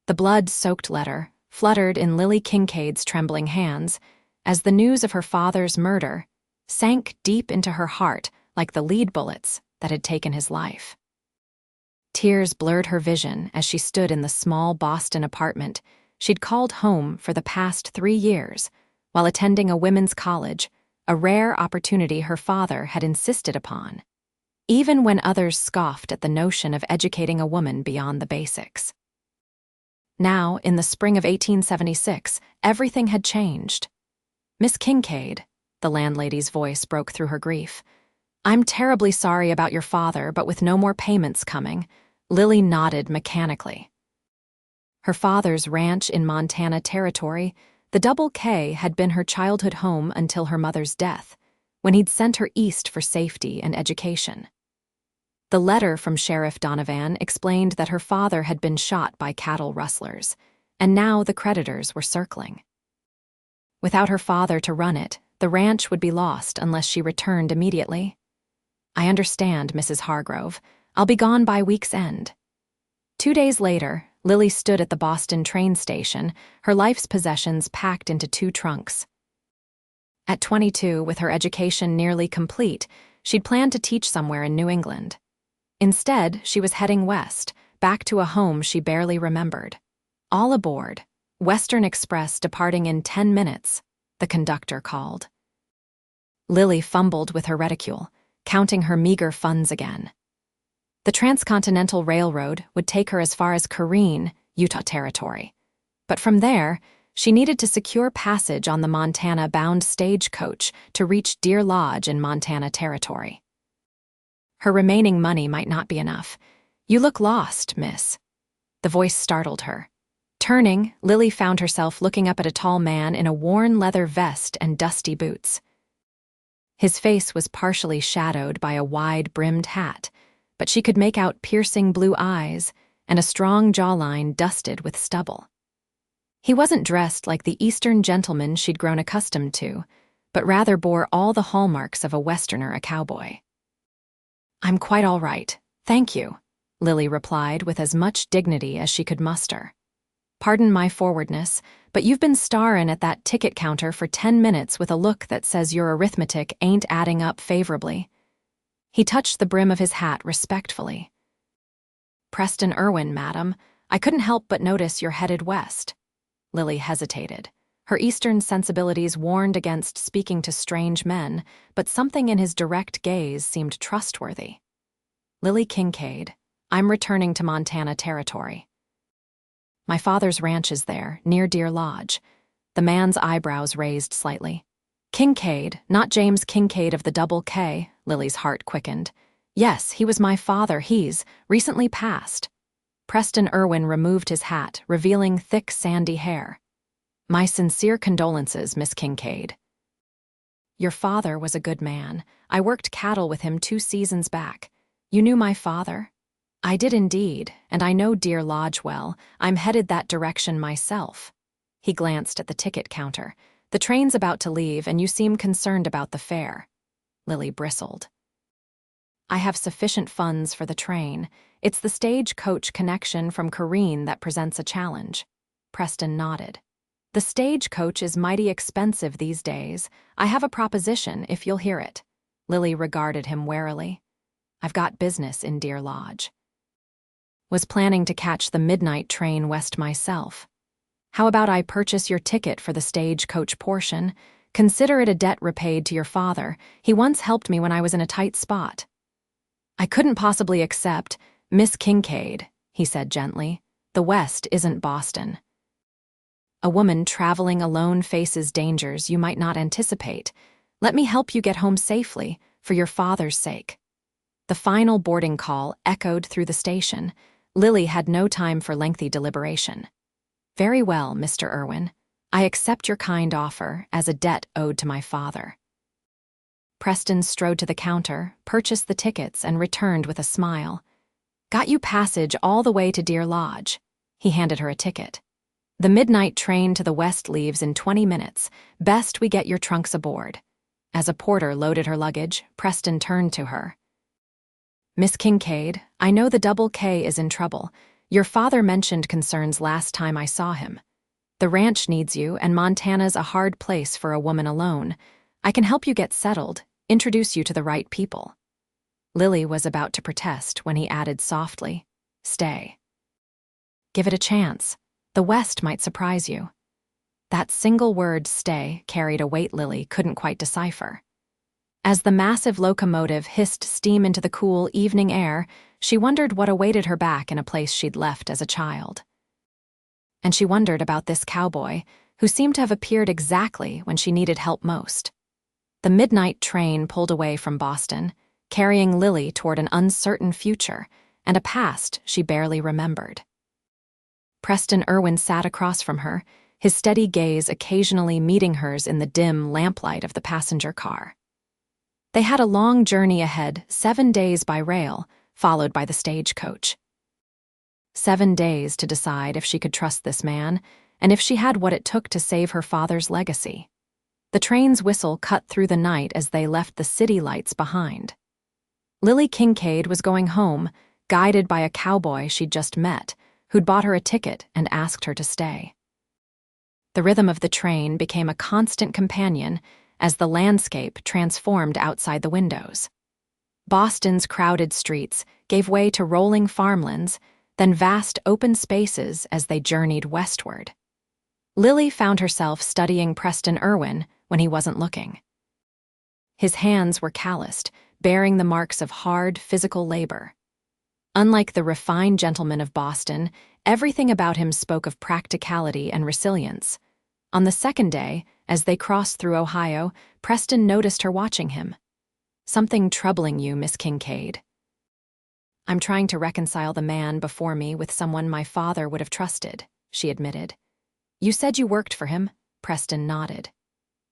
The blood-soaked letter fluttered in Lily Kincaid's trembling hands as the news of her father's murder sank deep into her heart like the lead bullets that had taken his life. Tears blurred her vision as she stood in the small Boston apartment she'd called home for the past 3 years while attending a women's college, a rare opportunity her father had insisted upon, even when others scoffed at the notion of educating a woman beyond the basics. Now, in the spring of 1876, everything had changed. "Miss Kincaid," the landlady's voice broke through her grief, "I'm terribly sorry about your father, but with no more payments coming." Lily nodded mechanically. Her father's ranch in Montana Territory, the Double K, had been her childhood home until her mother's death, when he'd sent her east for safety and education. The letter from Sheriff Donovan explained that her father had been shot by cattle rustlers, and now the creditors were circling. Without her father to run it, the ranch would be lost unless she returned immediately. "I understand, Mrs. Hargrove. I'll be gone by week's end." 2 days later, Lily stood at the Boston train station, her life's possessions packed into 2 trunks. At 22, with her education nearly complete, she'd planned to teach somewhere in New England. Instead, she was heading west, back to a home she barely remembered. "All aboard. Western Express departing in 10 minutes, the conductor called. Lily fumbled with her reticule, counting her meager funds again. The Transcontinental Railroad would take her as far as Kareen, Utah Territory. But from there, she needed to secure passage on the Montana-bound stagecoach to reach Deer Lodge in Montana Territory. Her remaining money might not be enough. "You look lost, miss." The voice startled her. Turning, Lily found herself looking up at a tall man in a worn leather vest and dusty boots. His face was partially shadowed by a wide-brimmed hat, but she could make out piercing blue eyes and a strong jawline dusted with stubble. He wasn't dressed like the Eastern gentleman she'd grown accustomed to, but rather bore all the hallmarks of a Westerner, a cowboy. "I'm quite all right, thank you," Lily replied with as much dignity as she could muster. "Pardon my forwardness, but you've been starin' at that ticket counter for 10 minutes with a look that says your arithmetic ain't adding up favorably." He touched the brim of his hat respectfully. "Preston Irwin, madam. I couldn't help but notice you're headed west." Lily hesitated. Her Eastern sensibilities warned against speaking to strange men, but something in his direct gaze seemed trustworthy. "Lily Kincaid. I'm returning to Montana Territory. My father's ranch is there, near Deer Lodge." The man's eyebrows raised slightly. "Kincaid, not James Kincaid of the Double K," Lily's heart quickened. "Yes, he was my father. He's recently passed." Preston Irwin removed his hat, revealing thick, sandy hair. "My sincere condolences, Miss Kincaid." "Your father was a good man. I worked cattle with him 2 seasons back. You knew my father?" "I did indeed, and I know Deer Lodge well. I'm headed that direction myself." He glanced at the ticket counter. "The train's about to leave, and you seem concerned about the fare." Lily bristled. "I have sufficient funds for the train. It's the stagecoach connection from Kareen that presents a challenge." Preston nodded. "The stagecoach is mighty expensive these days. I have a proposition, if you'll hear it." Lily regarded him warily. "I've got business in Deer Lodge. Was planning to catch the midnight train west myself. How about I purchase your ticket for the stagecoach portion? Consider it a debt repaid to your father. He once helped me when I was in a tight spot." "I couldn't possibly accept, Miss Kincaid," he said gently. "The West isn't Boston. A woman traveling alone faces dangers you might not anticipate. Let me help you get home safely, for your father's sake." The final boarding call echoed through the station. Lily had no time for lengthy deliberation. "Very well, Mr. Irwin. I accept your kind offer as a debt owed to my father." Preston strode to the counter, purchased the tickets, and returned with a smile. "Got you passage all the way to Deer Lodge." He handed her a ticket. "The midnight train to the west leaves in 20 minutes. Best we get your trunks aboard." As a porter loaded her luggage, Preston turned to her. "Miss Kincaid, I know the Double K is in trouble. Your father mentioned concerns last time I saw him. The ranch needs you, and Montana's a hard place for a woman alone. I can help you get settled, introduce you to the right people." Lily was about to protest when he added softly, "Stay. Give it a chance. The West might surprise you." That single word, stay, carried a weight Lily couldn't quite decipher. As the massive locomotive hissed steam into the cool evening air, she wondered what awaited her back in a place she'd left as a child. And she wondered about this cowboy, who seemed to have appeared exactly when she needed help most. The midnight train pulled away from Boston, carrying Lily toward an uncertain future and a past she barely remembered. Preston Irwin sat across from her, his steady gaze occasionally meeting hers in the dim lamplight of the passenger car. They had a long journey ahead, 7 days by rail, followed by the stagecoach. 7 days to decide if she could trust this man, and if she had what it took to save her father's legacy. The train's whistle cut through the night as they left the city lights behind. Lily Kincaid was going home, guided by a cowboy she'd just met, who'd bought her a ticket and asked her to stay. The rhythm of the train became a constant companion as the landscape transformed outside the windows. Boston's crowded streets gave way to rolling farmlands, then vast open spaces as they journeyed westward. Lily found herself studying Preston Irwin when he wasn't looking. His hands were calloused, bearing the marks of hard physical labor. Unlike the refined gentleman of Boston, everything about him spoke of practicality and resilience. On the second day, as they crossed through Ohio, Preston noticed her watching him. "Something troubling you, Miss Kincaid." "I'm trying to reconcile the man before me with someone my father would have trusted," she admitted. "You said you worked for him?" Preston nodded.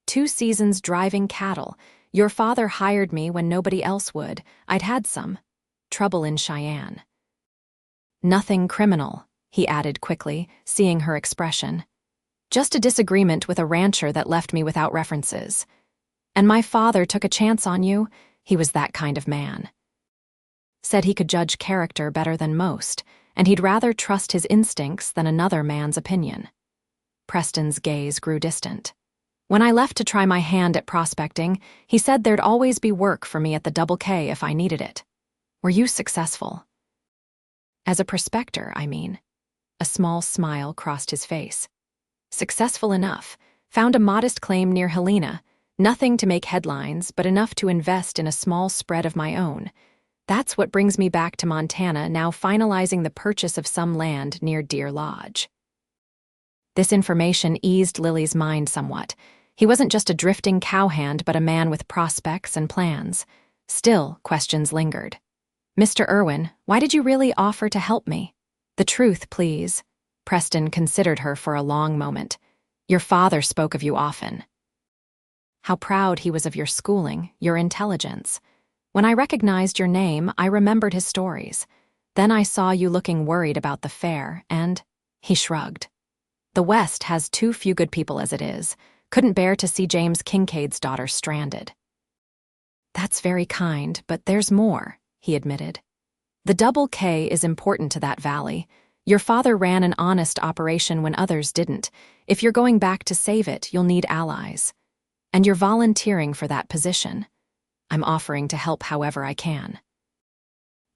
"2 seasons driving cattle. Your father hired me when nobody else would. I'd had some trouble in Cheyenne." "Nothing criminal," he added quickly, seeing her expression. "Just a disagreement with a rancher that left me without references. And my father took a chance on you. He was that kind of man. Said he could judge character better than most, and he'd rather trust his instincts than another man's opinion." Preston's gaze grew distant. "When I left to try my hand at prospecting, he said there'd always be work for me at the Double K if I needed it. Were you successful?" "As a prospector, I mean." A small smile crossed his face. "Successful enough. Found a modest claim near Helena. Nothing to make headlines, but enough to invest in a small spread of my own. That's what brings me back to Montana, now finalizing the purchase of some land near Deer Lodge." This information eased Lily's mind somewhat. He wasn't just a drifting cowhand, but a man with prospects and plans. Still, questions lingered. "Mr. Irwin, why did you really offer to help me?" "The truth, please." Preston considered her for a long moment. "Your father spoke of you often. How proud he was of your schooling, your intelligence. When I recognized your name, I remembered his stories. Then I saw you looking worried about the fair, and—" he shrugged. "The West has too few good people as it is. Couldn't bear to see James Kincaid's daughter stranded." "That's very kind, but there's more," he admitted. "The Double K is important to that valley. Your father ran an honest operation when others didn't. If you're going back to save it, you'll need allies. And you're volunteering for that position. I'm offering to help however I can."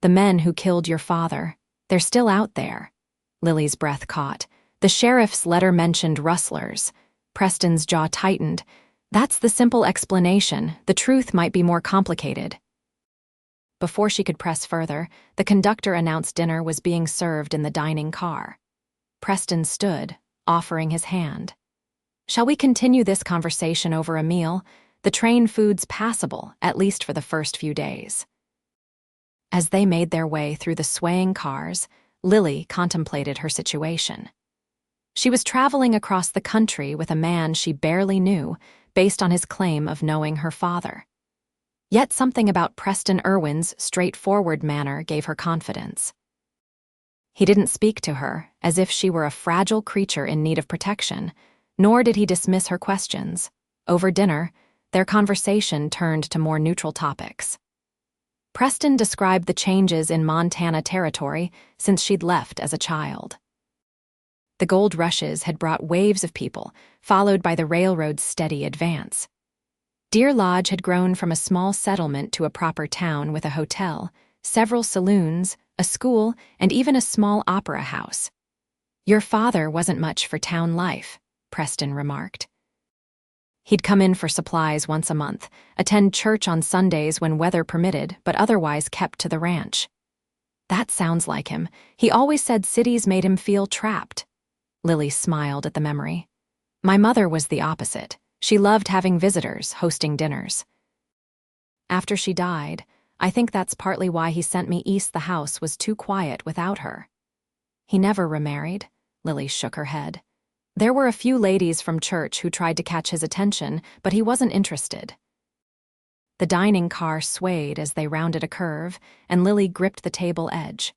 "The men who killed your father, they're still out there." Lily's breath caught. The sheriff's letter mentioned rustlers. Preston's jaw tightened. "That's the simple explanation. The truth might be more complicated." Before she could press further, the conductor announced dinner was being served in the dining car. Preston stood, offering his hand. "Shall we continue this conversation over a meal? The train food's passable, at least for the first few days." As they made their way through the swaying cars, Lily contemplated her situation. She was traveling across the country with a man she barely knew, based on his claim of knowing her father. Yet something about Preston Irwin's straightforward manner gave her confidence. He didn't speak to her as if she were a fragile creature in need of protection, nor did he dismiss her questions. Over dinner, their conversation turned to more neutral topics. Preston described the changes in Montana Territory since she'd left as a child. The gold rushes had brought waves of people, followed by the railroad's steady advance. Deer Lodge had grown from a small settlement to a proper town with a hotel, several saloons, a school, and even a small opera house. "Your father wasn't much for town life," Preston remarked. He'd come in for supplies once a month, attend church on Sundays when weather permitted, but otherwise kept to the ranch. "That sounds like him. He always said cities made him feel trapped." Lily smiled at the memory. "My mother was the opposite. She loved having visitors, hosting dinners. After she died, I think that's partly why he sent me east. The house was too quiet without her." "He never remarried?" Lily shook her head. "There were a few ladies from church who tried to catch his attention, but he wasn't interested." The dining car swayed as they rounded a curve, and Lily gripped the table edge.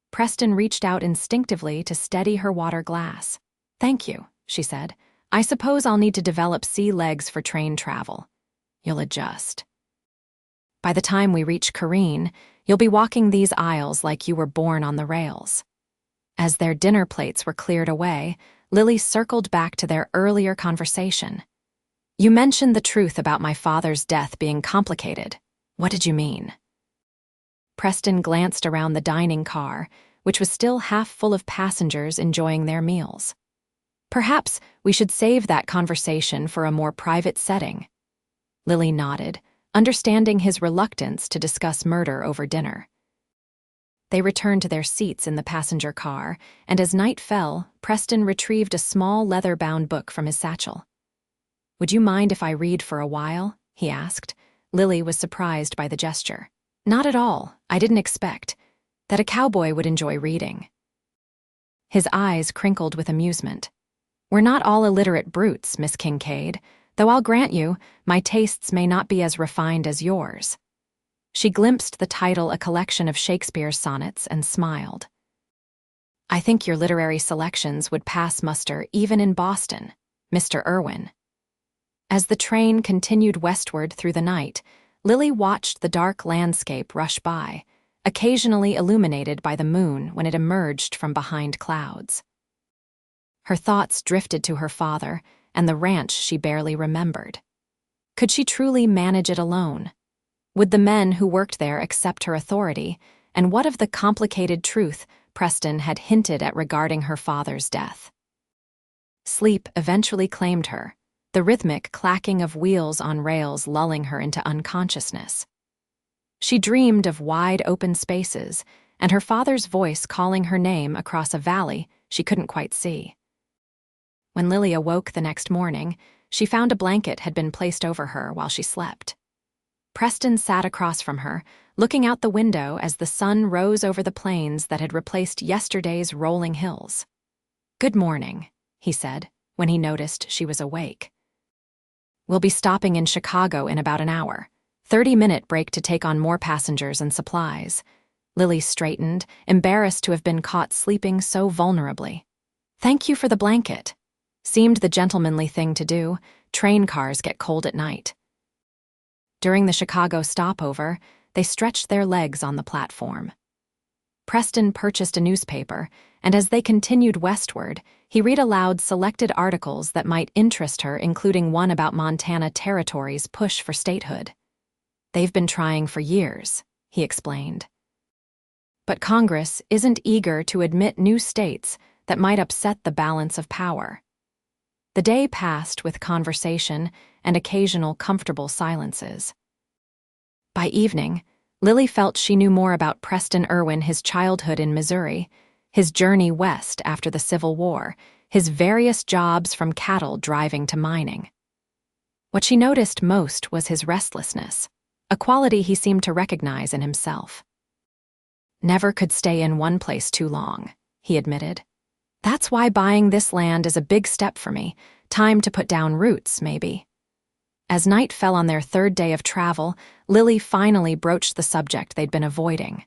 Preston reached out instinctively to steady her water glass. "Thank you," she said. "I suppose I'll need to develop sea legs for train travel." "You'll adjust. By the time we reach Kareen, you'll be walking these aisles like you were born on the rails." As their dinner plates were cleared away, Lily circled back to their earlier conversation. "You mentioned the truth about my father's death being complicated. What did you mean?" Preston glanced around the dining car, which was still half full of passengers enjoying their meals. "Perhaps we should save that conversation for a more private setting." Lily nodded, understanding his reluctance to discuss murder over dinner. They returned to their seats in the passenger car, and as night fell, Preston retrieved a small leather-bound book from his satchel. "Would you mind if I read for a while?" he asked. Lily was surprised by the gesture. "Not at all. I didn't expect that a cowboy would enjoy reading." His eyes crinkled with amusement. "We're not all illiterate brutes, Miss Kincaid, though I'll grant you, my tastes may not be as refined as yours." She glimpsed the title, a collection of Shakespeare's sonnets, and smiled. "I think your literary selections would pass muster even in Boston, Mr. Irwin." As the train continued westward through the night, Lily watched the dark landscape rush by, occasionally illuminated by the moon when it emerged from behind clouds. Her thoughts drifted to her father and the ranch she barely remembered. Could she truly manage it alone? Would the men who worked there accept her authority? And what of the complicated truth Preston had hinted at regarding her father's death? Sleep eventually claimed her, the rhythmic clacking of wheels on rails lulling her into unconsciousness. She dreamed of wide open spaces and her father's voice calling her name across a valley she couldn't quite see. When Lily awoke the next morning, she found a blanket had been placed over her while she slept. Preston sat across from her, looking out the window as the sun rose over the plains that had replaced yesterday's rolling hills. "Good morning," he said, when he noticed she was awake. "We'll be stopping in Chicago in about an hour. 30-minute break to take on more passengers and supplies." Lily straightened, embarrassed to have been caught sleeping so vulnerably. "Thank you for the blanket." Seemed the gentlemanly thing to do. Train cars get cold at night. During the Chicago stopover, they stretched their legs on the platform. Preston purchased a newspaper, and as they continued westward, he read aloud selected articles that might interest her, including one about Montana Territory's push for statehood. "They've been trying for years," he explained. "But Congress isn't eager to admit new states that might upset the balance of power." The day passed with conversation and occasional comfortable silences. By evening, Lily felt she knew more about Preston Irwin, his childhood in Missouri, his journey west after the Civil War, his various jobs from cattle driving to mining. What she noticed most was his restlessness, a quality he seemed to recognize in himself. "Never could stay in one place too long," he admitted. "That's why buying this land is a big step for me. Time to put down roots, maybe." As night fell on their third day of travel, Lily finally broached the subject they'd been avoiding.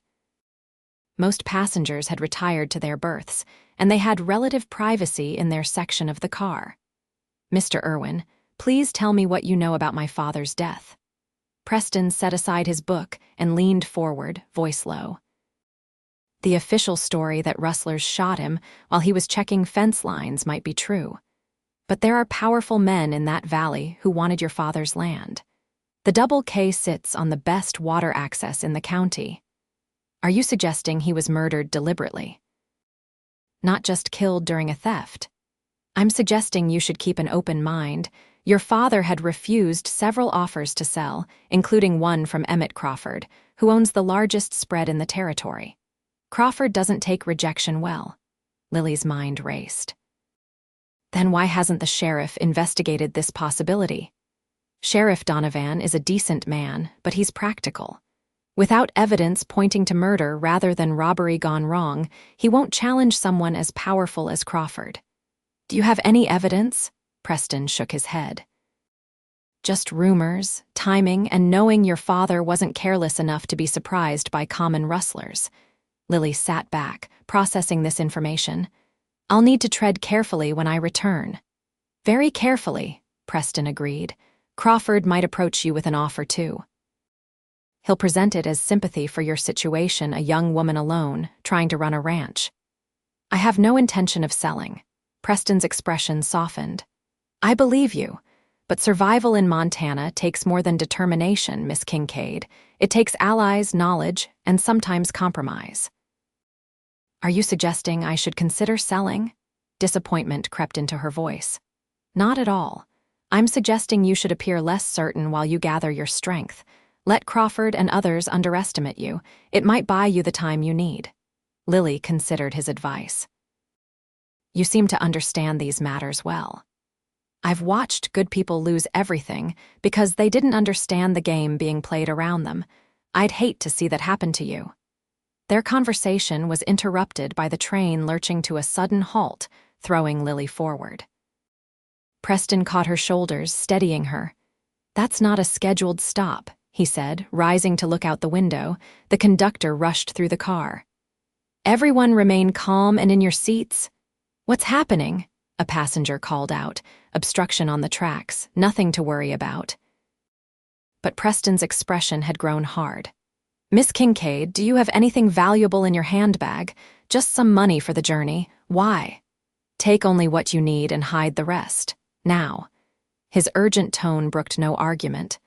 Most passengers had retired to their berths, and they had relative privacy in their section of the car. "Mr. Irwin, please tell me what you know about my father's death." Preston set aside his book and leaned forward, voice low. The official story that rustlers shot him while he was checking fence lines might be true. But there are powerful men in that valley who wanted your father's land. The Double K sits on the best water access in the county. Are you suggesting he was murdered deliberately? Not just killed during a theft. I'm suggesting you should keep an open mind. Your father had refused several offers to sell, including one from Emmett Crawford, who owns the largest spread in the territory. Crawford doesn't take rejection well. Lily's mind raced. Then why hasn't the sheriff investigated this possibility? Sheriff Donovan is a decent man, but he's practical. Without evidence pointing to murder rather than robbery gone wrong, he won't challenge someone as powerful as Crawford. Do you have any evidence? Preston shook his head. Just rumors, timing, and knowing your father wasn't careless enough to be surprised by common rustlers. Lily sat back, processing this information. I'll need to tread carefully when I return. Very carefully, Preston agreed. Crawford might approach you with an offer too. He'll present it as sympathy for your situation, a young woman alone, trying to run a ranch. I have no intention of selling. Preston's expression softened. I believe you, but survival in Montana takes more than determination, Miss Kincaid. It takes allies, knowledge, and sometimes compromise. Are you suggesting I should consider selling? Disappointment crept into her voice. Not at all. I'm suggesting you should appear less certain while you gather your strength. Let Crawford and others underestimate you. It might buy you the time you need. Lily considered his advice. You seem to understand these matters well. I've watched good people lose everything because they didn't understand the game being played around them. I'd hate to see that happen to you. Their conversation was interrupted by the train lurching to a sudden halt, throwing Lily forward. Preston caught her shoulders, steadying her. That's not a scheduled stop, he said, rising to look out the window. The conductor rushed through the car. Everyone remain calm and in your seats. What's happening? A passenger called out. Obstruction on the tracks, nothing to worry about. But Preston's expression had grown hard. Miss Kincaid, do you have anything valuable in your handbag? Just some money for the journey. Why? Take only what you need and hide the rest. Now. His urgent tone brooked no argument.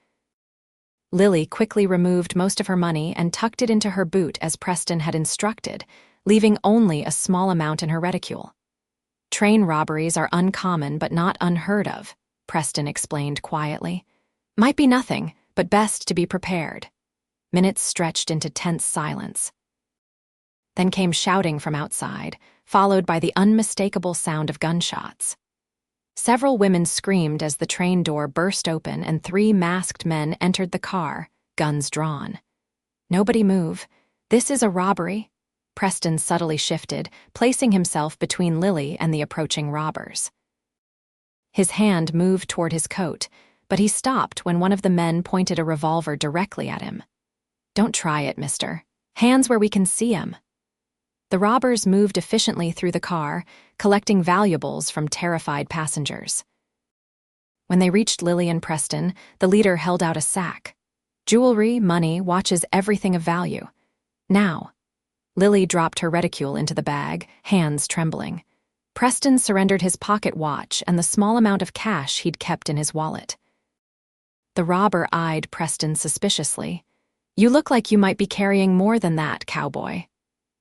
Lily quickly removed most of her money and tucked it into her boot as Preston had instructed, leaving only a small amount in her reticule. Train robberies are uncommon but not unheard of, Preston explained quietly. Might be nothing, but best to be prepared. Minutes stretched into tense silence. Then came shouting from outside, followed by the unmistakable sound of gunshots. Several women screamed as the train door burst open and 3 masked men entered the car, guns drawn. Nobody move. This is a robbery. Preston subtly shifted, placing himself between Lily and the approaching robbers. His hand moved toward his coat, but he stopped when one of the men pointed a revolver directly at him. Don't try it, mister. Hands where we can see 'em. The robbers moved efficiently through the car, collecting valuables from terrified passengers. When they reached Lily and Preston, the leader held out a sack. Jewelry, money, watches, everything of value. Now. Lily dropped her reticule into the bag, hands trembling. Preston surrendered his pocket watch and the small amount of cash he'd kept in his wallet. The robber eyed Preston suspiciously. You look like you might be carrying more than that, cowboy.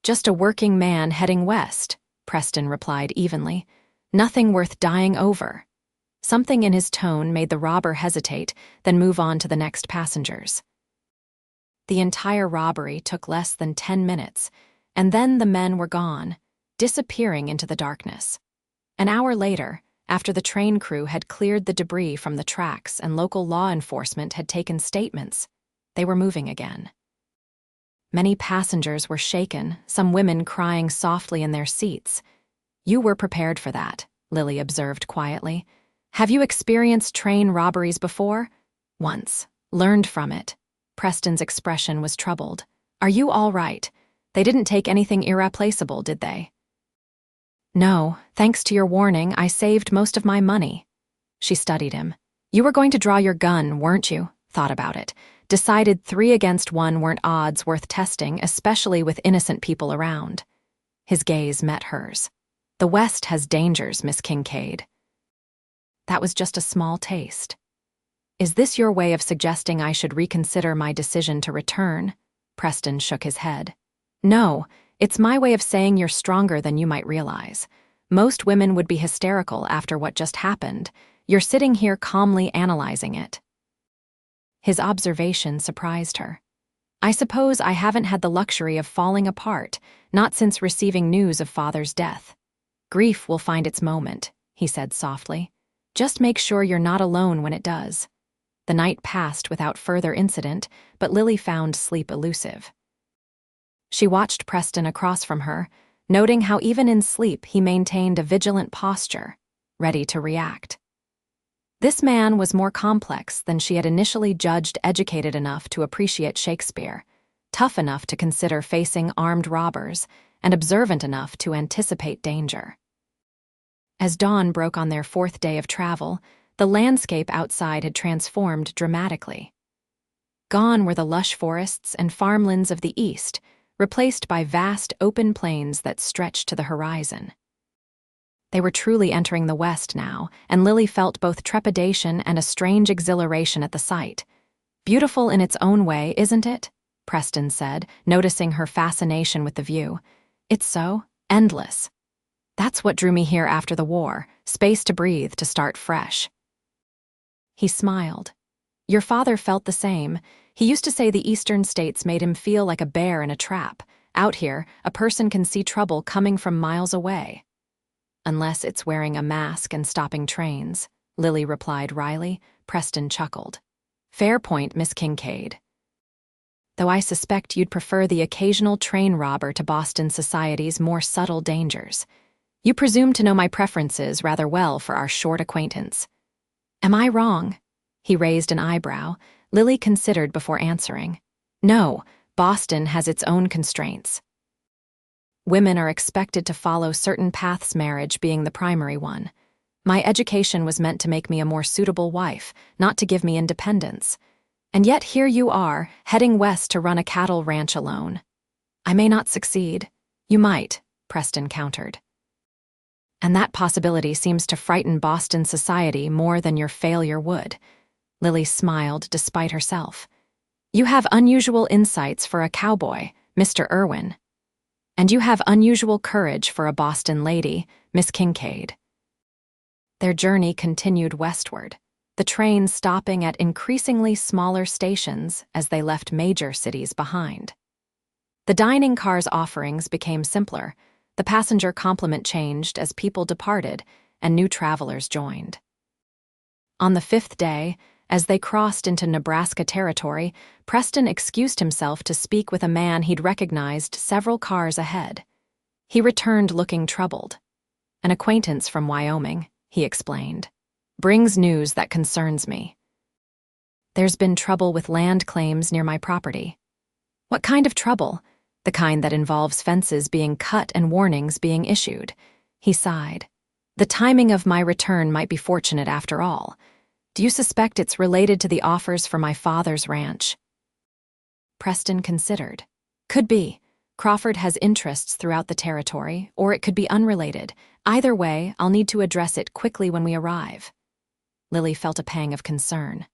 Just a working man heading west, Preston replied evenly. Nothing worth dying over. Something in his tone made the robber hesitate, then move on to the next passengers. The entire robbery took less than 10 minutes, and then the men were gone, disappearing into the darkness. An hour later, after the train crew had cleared the debris from the tracks and local law enforcement had taken statements, they were moving again. Many passengers were shaken, some women crying softly in their seats. You were prepared for that, Lily observed quietly. Have you experienced train robberies before? Once. Learned from it. Preston's expression was troubled. Are you all right? They didn't take anything irreplaceable, did they? No, thanks to your warning, I saved most of my money. She studied him. You were going to draw your gun, weren't you? Thought about it. decided 3 against 1 weren't odds worth testing, especially with innocent people around. His gaze met hers. "The West has dangers, Miss Kincaid." That was just a small taste. "Is this your way of suggesting I should reconsider my decision to return?" Preston shook his head. "No, it's my way of saying you're stronger than you might realize. Most women would be hysterical after what just happened. You're sitting here calmly analyzing it." His observation surprised her. "I suppose I haven't had the luxury of falling apart, not since receiving news of Father's death. Grief will find its moment," he said softly. "Just make sure you're not alone when it does." The night passed without further incident, but Lily found sleep elusive. She watched Preston across from her, noting how even in sleep he maintained a vigilant posture, ready to react. This man was more complex than she had initially judged, educated enough to appreciate Shakespeare, tough enough to consider facing armed robbers, and observant enough to anticipate danger. As dawn broke on their 4th day of travel, the landscape outside had transformed dramatically. Gone were the lush forests and farmlands of the east, replaced by vast open plains that stretched to the horizon. They were truly entering the West now, and Lily felt both trepidation and a strange exhilaration at the sight. "Beautiful in its own way, isn't it?" Preston said, noticing her fascination with the view. "It's so endless. That's what drew me here after the war, space to breathe, to start fresh." He smiled. "Your father felt the same. He used to say the eastern states made him feel like a bear in a trap. Out here, a person can see trouble coming from miles away." "Unless it's wearing a mask and stopping trains," Lily replied wryly. Preston chuckled. "Fair point, Miss Kincaid. Though I suspect you'd prefer the occasional train robber to Boston society's more subtle dangers. You presume to know my preferences rather well for our short acquaintance." "Am I wrong?" He raised an eyebrow. Lily considered before answering. "No, Boston has its own constraints. Women are expected to follow certain paths, marriage being the primary one. My education was meant to make me a more suitable wife, not to give me independence. And yet here you are, heading west to run a cattle ranch alone." "I may not succeed." "You might," Preston countered. "And that possibility seems to frighten Boston society more than your failure would." Lily smiled despite herself. "You have unusual insights for a cowboy, Mr. Irwin. And you have unusual courage for a Boston lady, Miss Kincaid." Their journey continued westward, the train stopping at increasingly smaller stations as they left major cities behind. The dining car's offerings became simpler. The passenger complement changed as people departed and new travelers joined. On the 5th day, as they crossed into Nebraska territory, Preston excused himself to speak with a man he'd recognized several cars ahead. He returned looking troubled. "An acquaintance from Wyoming," he explained. "Brings news that concerns me. There's been trouble with land claims near my property." "What kind of trouble?" "The kind that involves fences being cut and warnings being issued." He sighed. "The timing of my return might be fortunate after all. Do you suspect it's related to the offers for my father's ranch?" Preston considered. "Could be. Crawford has interests throughout the territory, or it could be unrelated. Either way, I'll need to address it quickly when we arrive." Lily felt a pang of concern.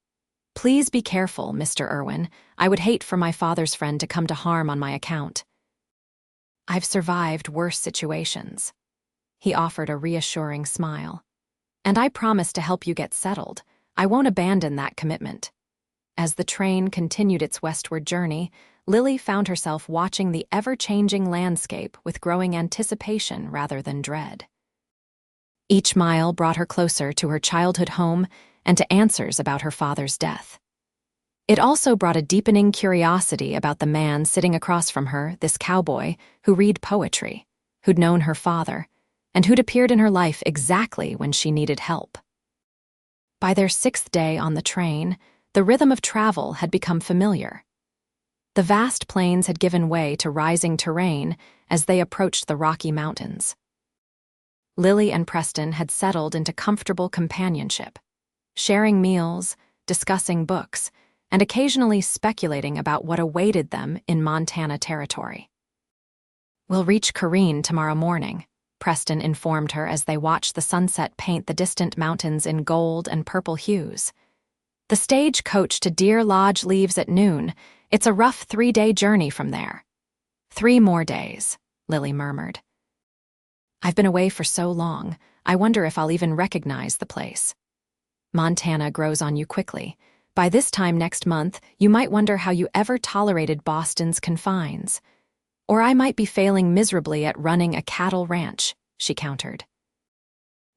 "Please be careful, Mr. Irwin. I would hate for my father's friend to come to harm on my account." "I've survived worse situations." He offered a reassuring smile. "And I promise to help you get settled. I won't abandon that commitment." As the train continued its westward journey, Lily found herself watching the ever-changing landscape with growing anticipation rather than dread. Each mile brought her closer to her childhood home and to answers about her father's death. It also brought a deepening curiosity about the man sitting across from her, this cowboy, who read poetry, who'd known her father, and who'd appeared in her life exactly when she needed help. By their 6th day on the train, the rhythm of travel had become familiar. The vast plains had given way to rising terrain as they approached the Rocky Mountains. Lily and Preston had settled into comfortable companionship, sharing meals, discussing books, and occasionally speculating about what awaited them in Montana territory. "We'll reach Kareen tomorrow morning," Preston informed her as they watched the sunset paint the distant mountains in gold and purple hues. "The stage coach to Deer Lodge leaves at noon. It's a rough 3-day journey from there." "3 more days," Lily murmured. "I've been away for so long, I wonder if I'll even recognize the place." "Montana grows on you quickly. By this time next month, you might wonder how you ever tolerated Boston's confines. Or I might be failing miserably at running a cattle ranch," she countered.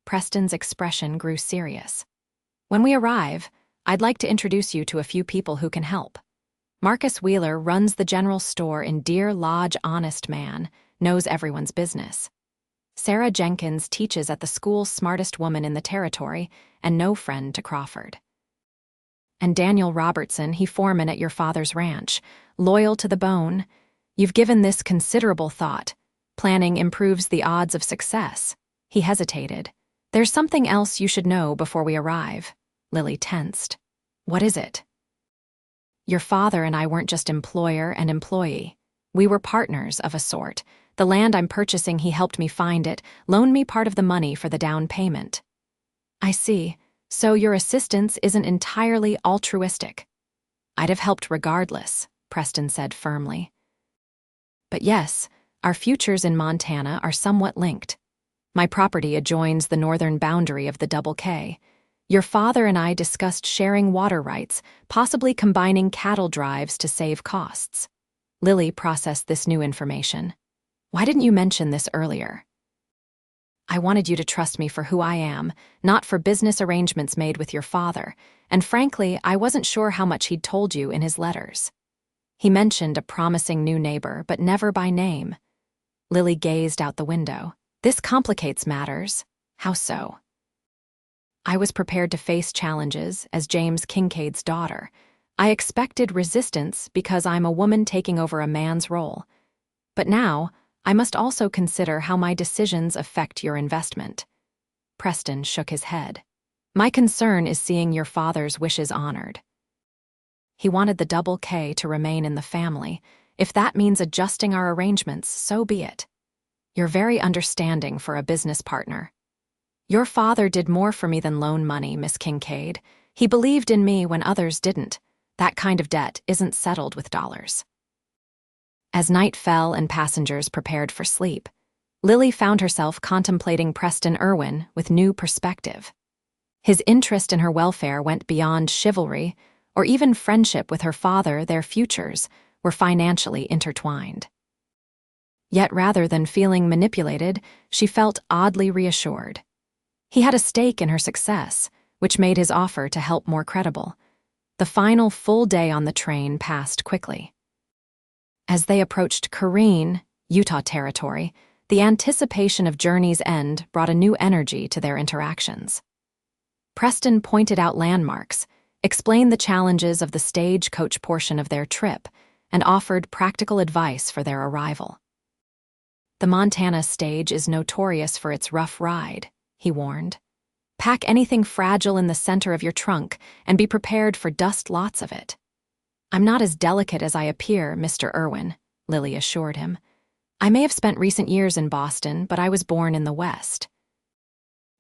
Preston's expression grew serious. "When we arrive, I'd like to introduce you to a few people who can help. Marcus Wheeler runs the general store in Deer Lodge. Honest man, knows everyone's business. Sarah Jenkins teaches at the school, smartest woman in the territory, and no friend to Crawford. And Daniel Robertson, he foreman at your father's ranch, loyal to the bone. You've given this considerable thought. Planning improves the odds of success." He hesitated. "There's something else you should know before we arrive." Lily tensed. "What is it?" "Your father and I weren't just employer and employee. We were partners of a sort. The land I'm purchasing, he helped me find it, loaned me part of the money for the down payment." "I see. So your assistance isn't entirely altruistic." "I'd have helped regardless," Preston said firmly. "But yes, our futures in Montana are somewhat linked. My property adjoins the northern boundary of the Double K. Your father and I discussed sharing water rights, possibly combining cattle drives to save costs." Lily processed this new information. "Why didn't you mention this earlier?" "I wanted you to trust me for who I am, not for business arrangements made with your father, and frankly, I wasn't sure how much he'd told you in his letters." He mentioned a promising new neighbor, but never by name. Lily gazed out the window. "This complicates matters." "How so?" "I was prepared to face challenges as James Kincaid's daughter. I expected resistance because I'm a woman taking over a man's role. But now, I must also consider how my decisions affect your investment." Preston shook his head. "My concern is seeing your father's wishes honored. He wanted the Double K to remain in the family. If that means adjusting our arrangements, so be it. You're very understanding for a business partner." "Your father did more for me than loan money, Miss Kincaid. He believed in me when others didn't. That kind of debt isn't settled with dollars." As night fell and passengers prepared for sleep, Lily found herself contemplating Preston Irwin with new perspective. His interest in her welfare went beyond chivalry or even friendship with her father. Their futures were financially intertwined. Yet rather than feeling manipulated, she felt oddly reassured. He had a stake in her success, which made his offer to help more credible. The final full day on the train passed quickly. As they approached Kareen, Utah territory, the anticipation of journey's end brought a new energy to their interactions. Preston pointed out landmarks, explained the challenges of the stagecoach portion of their trip, and offered practical advice for their arrival. "The Montana stage is notorious for its rough ride," he warned. "Pack anything fragile in the center of your trunk and be prepared for dust, lots of it." "I'm not as delicate as I appear, Mr. Irwin," Lily assured him. "I may have spent recent years in Boston, but I was born in the West."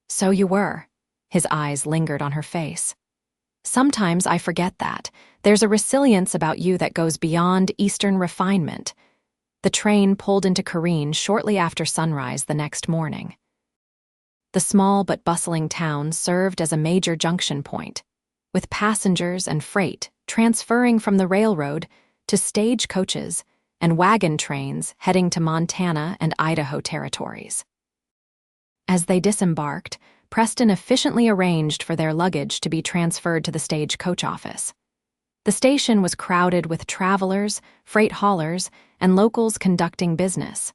"So you were." His eyes lingered on her face. "Sometimes I forget that. There's a resilience about you that goes beyond Eastern refinement." The train pulled into Kareen shortly after sunrise the next morning. The small but bustling town served as a major junction point, with passengers and freight transferring from the railroad to stagecoaches and wagon trains heading to Montana and Idaho territories. As they disembarked, Preston efficiently arranged for their luggage to be transferred to the stagecoach office. The station was crowded with travelers, freight haulers, and locals conducting business.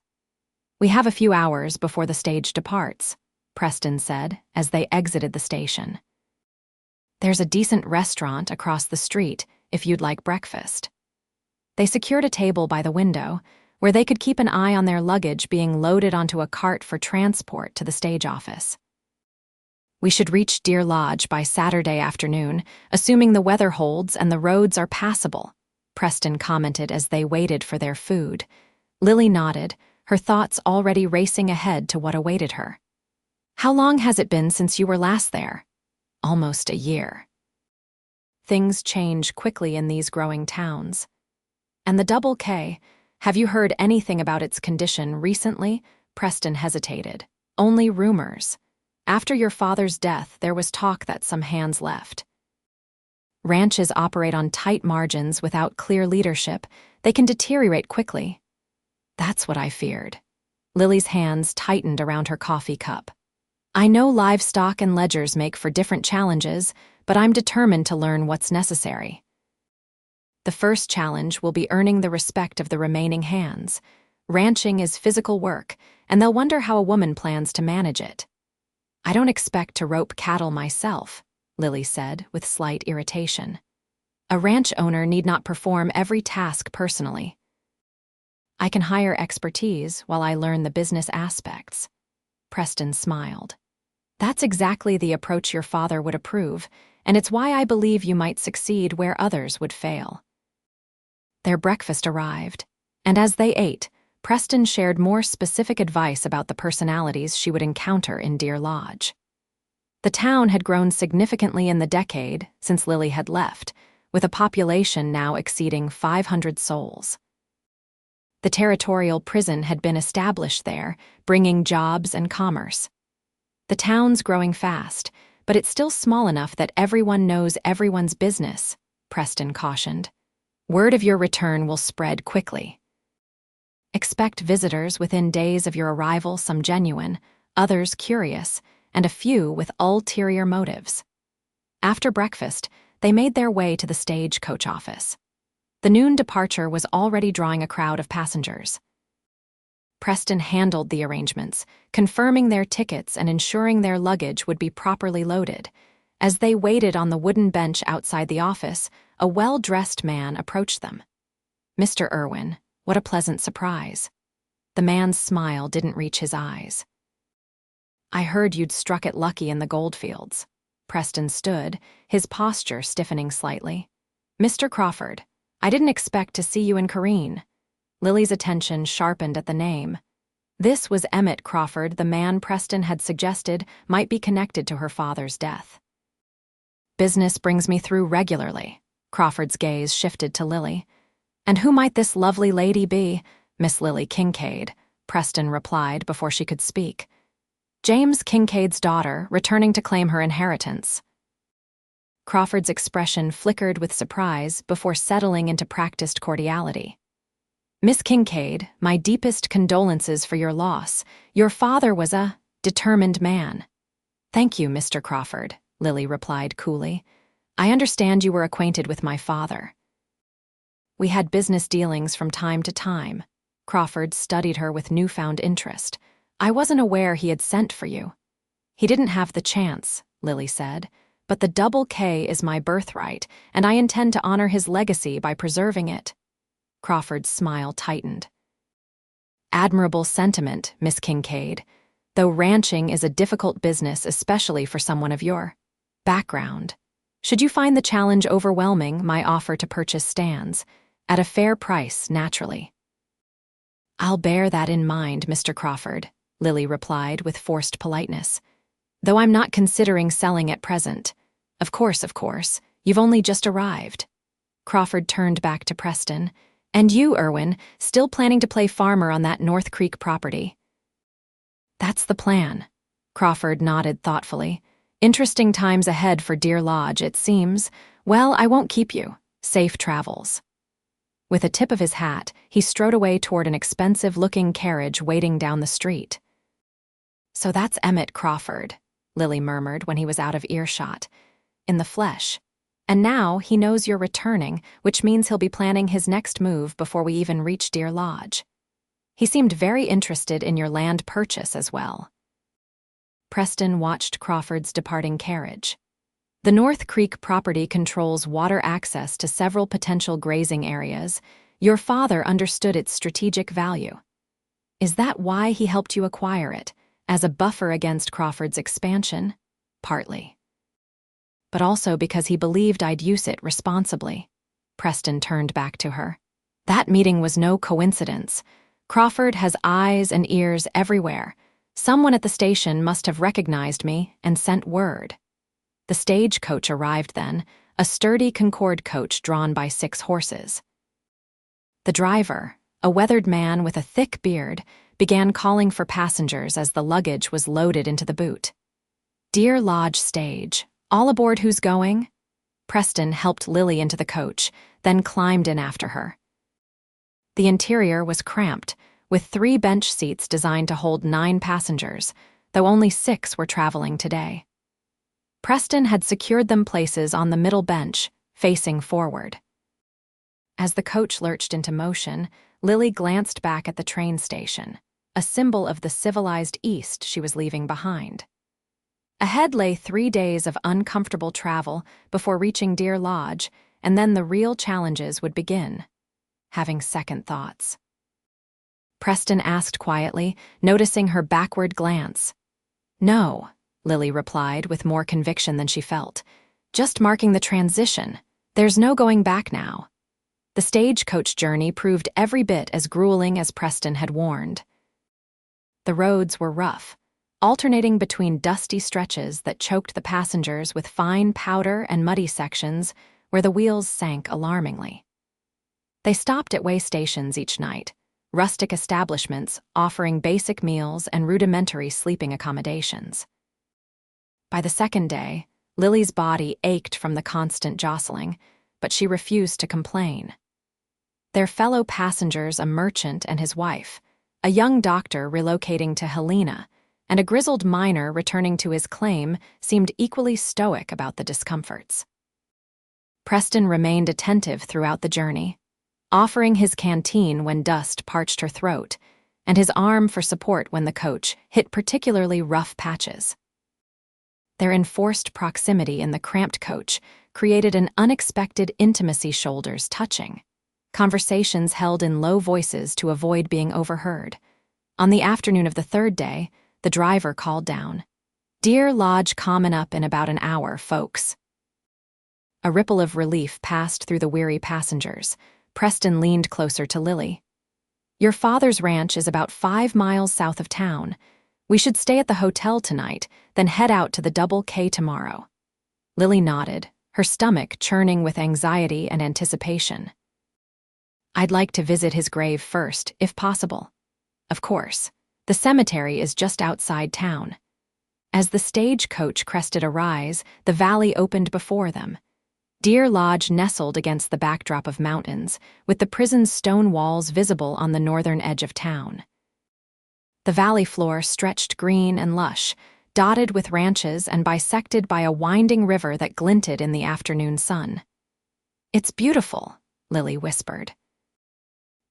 "We have a few hours before the stage departs," Preston said as they exited the station. "There's a decent restaurant across the street if you'd like breakfast." They secured a table by the window where they could keep an eye on their luggage being loaded onto a cart for transport to the stage office. We should reach Deer Lodge by Saturday afternoon, assuming the weather holds and the roads are passable, Preston commented as they waited for their food. Lily nodded, her thoughts already racing ahead to what awaited her. How long has it been since you were last there? Almost a year. Things change quickly in these growing towns. And the Double K, have you heard anything about its condition recently? Preston hesitated. Only rumors. After your father's death, there was talk that some hands left. Ranches operate on tight margins without clear leadership. They can deteriorate quickly. That's what I feared. Lily's hands tightened around her coffee cup. I know livestock and ledgers make for different challenges, but I'm determined to learn what's necessary. The first challenge will be earning the respect of the remaining hands. Ranching is physical work, and they'll wonder how a woman plans to manage it. I don't expect to rope cattle myself, Lily said with slight irritation. A ranch owner need not perform every task personally. I can hire expertise while I learn the business aspects. Preston smiled. That's exactly the approach your father would approve, and it's why I believe you might succeed where others would fail. Their breakfast arrived, and as they ate, Preston shared more specific advice about the personalities she would encounter in Deer Lodge. The town had grown significantly in the decade since Lily had left, with a population now exceeding 500 souls. The territorial prison had been established there, bringing jobs and commerce. The town's growing fast, but it's still small enough that everyone knows everyone's business, Preston cautioned. Word of your return will spread quickly. Expect visitors within days of your arrival, some genuine, others curious, and a few with ulterior motives. After breakfast, they made their way to the stagecoach office. The noon departure was already drawing a crowd of passengers. Preston handled the arrangements, confirming their tickets and ensuring their luggage would be properly loaded. As they waited on the wooden bench outside the office, a well-dressed man approached them. Mr. Irwin, what a pleasant surprise. The man's smile didn't reach his eyes. I heard you'd struck it lucky in the goldfields. Preston stood, his posture stiffening slightly. Mr. Crawford, I didn't expect to see you in Kareen. Lily's attention sharpened at the name. This was Emmett Crawford, the man Preston had suggested might be connected to her father's death. Business brings me through regularly. Crawford's gaze shifted to Lily. And who might this lovely lady be? Miss Lily Kincaid, Preston replied before she could speak. James Kincaid's daughter, returning to claim her inheritance. Crawford's expression flickered with surprise before settling into practiced cordiality. Miss Kincaid, my deepest condolences for your loss. Your father was a determined man. Thank you, Mr. Crawford, Lily replied coolly. I understand you were acquainted with my father. We had business dealings from time to time. Crawford studied her with newfound interest. I wasn't aware he had sent for you. He didn't have the chance, Lily said, but the Double K is my birthright, and I intend to honor his legacy by preserving it. Crawford's smile tightened. Admirable sentiment, Miss Kincaid, though ranching is a difficult business, especially for someone of your background. Should you find the challenge overwhelming, my offer to purchase stands, at a fair price, naturally. I'll bear that in mind, Mr. Crawford, Lily replied with forced politeness. Though I'm not considering selling at present. Of course, you've only just arrived. Crawford turned back to Preston. And you, Irwin, still planning to play farmer on that North Creek property? That's the plan. Crawford nodded thoughtfully. Interesting times ahead for Deer Lodge, it seems. Well, I won't keep you. Safe travels. With a tip of his hat, he strode away toward an expensive-looking carriage waiting down the street. So that's Emmett Crawford, Lily murmured when he was out of earshot. In the flesh. And now he knows you're returning, which means he'll be planning his next move before we even reach Deer Lodge. He seemed very interested in your land purchase as well. Preston watched Crawford's departing carriage. The North Creek property controls water access to several potential grazing areas. Your father understood its strategic value. Is that why he helped you acquire it, as a buffer against Crawford's expansion? partly. But also because he believed I'd use it responsibly. Preston turned back to her. That meeting was no coincidence. Crawford has eyes and ears everywhere. Someone at the station must have recognized me and sent word. The stagecoach arrived then, a sturdy Kincaid coach drawn by 6 horses. The driver, a weathered man with a thick beard, began calling for passengers as the luggage was loaded into the boot. "Deer Lodge stage. All aboard who's going?" Preston helped Lily into the coach, then climbed in after her. The interior was cramped, with 3 bench seats designed to hold 9 passengers, though only 6 were traveling today. Preston had secured them places on the middle bench, facing forward. As the coach lurched into motion, Lily glanced back at the train station, a symbol of the civilized East she was leaving behind. Ahead lay 3 days of uncomfortable travel before reaching Deer Lodge, and then the real challenges would begin. Having second thoughts. Preston asked quietly, noticing her backward glance. "No," Lily replied with more conviction than she felt. "Just marking the transition. There's no going back now." The stagecoach journey proved every bit as grueling as Preston had warned. The roads were rough, alternating between dusty stretches that choked the passengers with fine powder and muddy sections where the wheels sank alarmingly. They stopped at way stations each night, rustic establishments offering basic meals and rudimentary sleeping accommodations. By the second day, Lily's body ached from the constant jostling, but she refused to complain. Their fellow passengers, a merchant and his wife, a young doctor relocating to Helena, and a grizzled miner returning to his claim, seemed equally stoic about the discomforts. Preston remained attentive throughout the journey, offering his canteen when dust parched her throat, and his arm for support when the coach hit particularly rough patches. Their enforced proximity in the cramped coach created an unexpected intimacy, shoulders touching. Conversations held in low voices to avoid being overheard. On the afternoon of the 3rd day, the driver called down, "Deer Lodge comin' up in about an hour, folks." A ripple of relief passed through the weary passengers. Preston leaned closer to Lily. "Your father's ranch is about 5 miles south of town. We should stay at the hotel tonight, then head out to the Double K tomorrow." Lily nodded, her stomach churning with anxiety and anticipation. "I'd like to visit his grave first, if possible. Of course, the cemetery is just outside town." As the stagecoach crested a rise, the valley opened before them. Deer Lodge nestled against the backdrop of mountains, with the prison's stone walls visible on the northern edge of town. The valley floor stretched green and lush, dotted with ranches and bisected by a winding river that glinted in the afternoon sun. "It's beautiful," Lily whispered.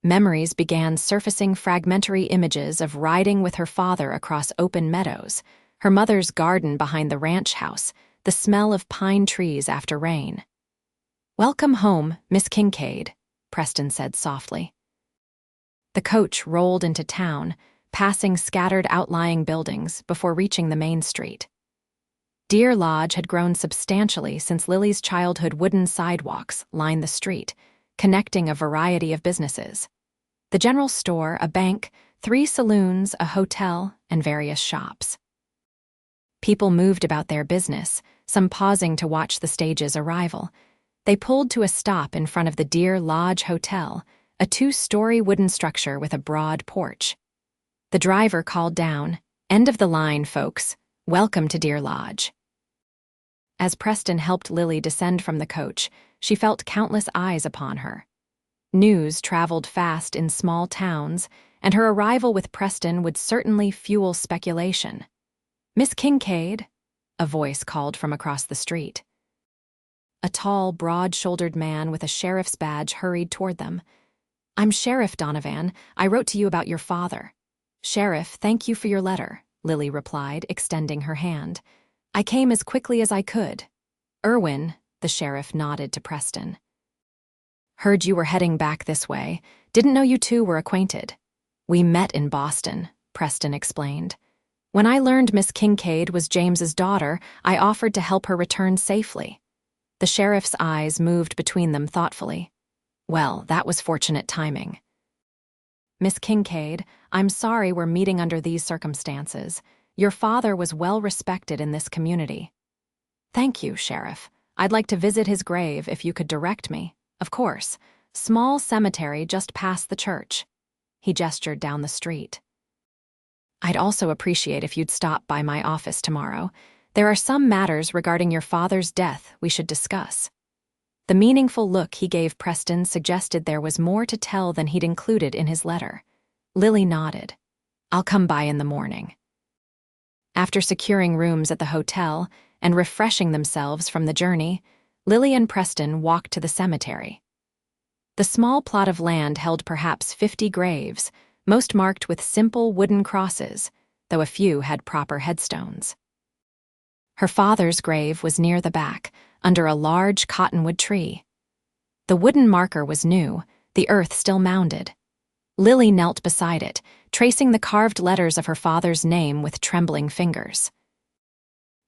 Memories began surfacing, fragmentary images of riding with her father across open meadows, her mother's garden behind the ranch house, the smell of pine trees after rain. "Welcome home, Miss Kincaid," Preston said softly. The coach rolled into town, passing scattered outlying buildings before reaching the main street. Deer Lodge had grown substantially since Lily's childhood. Wooden sidewalks lined the street, connecting a variety of businesses. The general store, a bank, 3 saloons, a hotel, and various shops. People moved about their business, some pausing to watch the stage's arrival. They pulled to a stop in front of the Deer Lodge Hotel, a 2-story wooden structure with a broad porch. The driver called down, "End of the line, folks. Welcome to Deer Lodge." As Preston helped Lily descend from the coach, she felt countless eyes upon her. News traveled fast in small towns, and her arrival with Preston would certainly fuel speculation. "Miss Kincaid," a voice called from across the street. A tall, broad-shouldered man with a sheriff's badge hurried toward them. "I'm Sheriff Donovan. I wrote to you about your father." "Sheriff, thank you for your letter," Lily replied, extending her hand. "I came as quickly as I could." "Irwin," the sheriff nodded to Preston. "Heard you were heading back this way. Didn't know you two were acquainted." "We met in Boston," Preston explained. When I learned Miss Kincaid was James's daughter, I offered to help her return safely. The sheriff's eyes moved between them thoughtfully. Well, that was fortunate timing. Miss Kincaid, I'm sorry we're meeting under these circumstances. Your father was well respected in this community. Thank you, Sheriff. I'd like to visit his grave if you could direct me. Of course. Small cemetery just past the church. He gestured down the street. I'd also appreciate if you'd stop by my office tomorrow. There are some matters regarding your father's death we should discuss. The meaningful look he gave Preston suggested there was more to tell than he'd included in his letter. Lily nodded. I'll come by in the morning. After securing rooms at the hotel and refreshing themselves from the journey, Lily and Preston walked to the cemetery. The small plot of land held perhaps 50 graves, most marked with simple wooden crosses, though a few had proper headstones. Her father's grave was near the back, under a large cottonwood tree. The wooden marker was new, the earth still mounded. Lily knelt beside it, tracing the carved letters of her father's name with trembling fingers.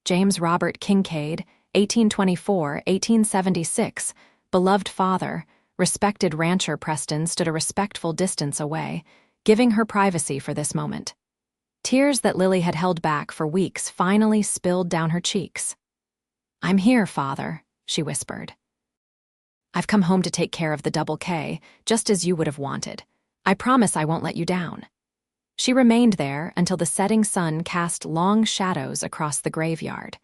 James Robert Kincaid, 1824-1876, beloved father, respected rancher. Preston stood a respectful distance away, giving her privacy for this moment. Tears that Lily had held back for weeks finally spilled down her cheeks. I'm here, Father, she whispered. I've come home to take care of the Double K, just as you would have wanted. I promise I won't let you down. She remained there until the setting sun cast long shadows across the graveyard.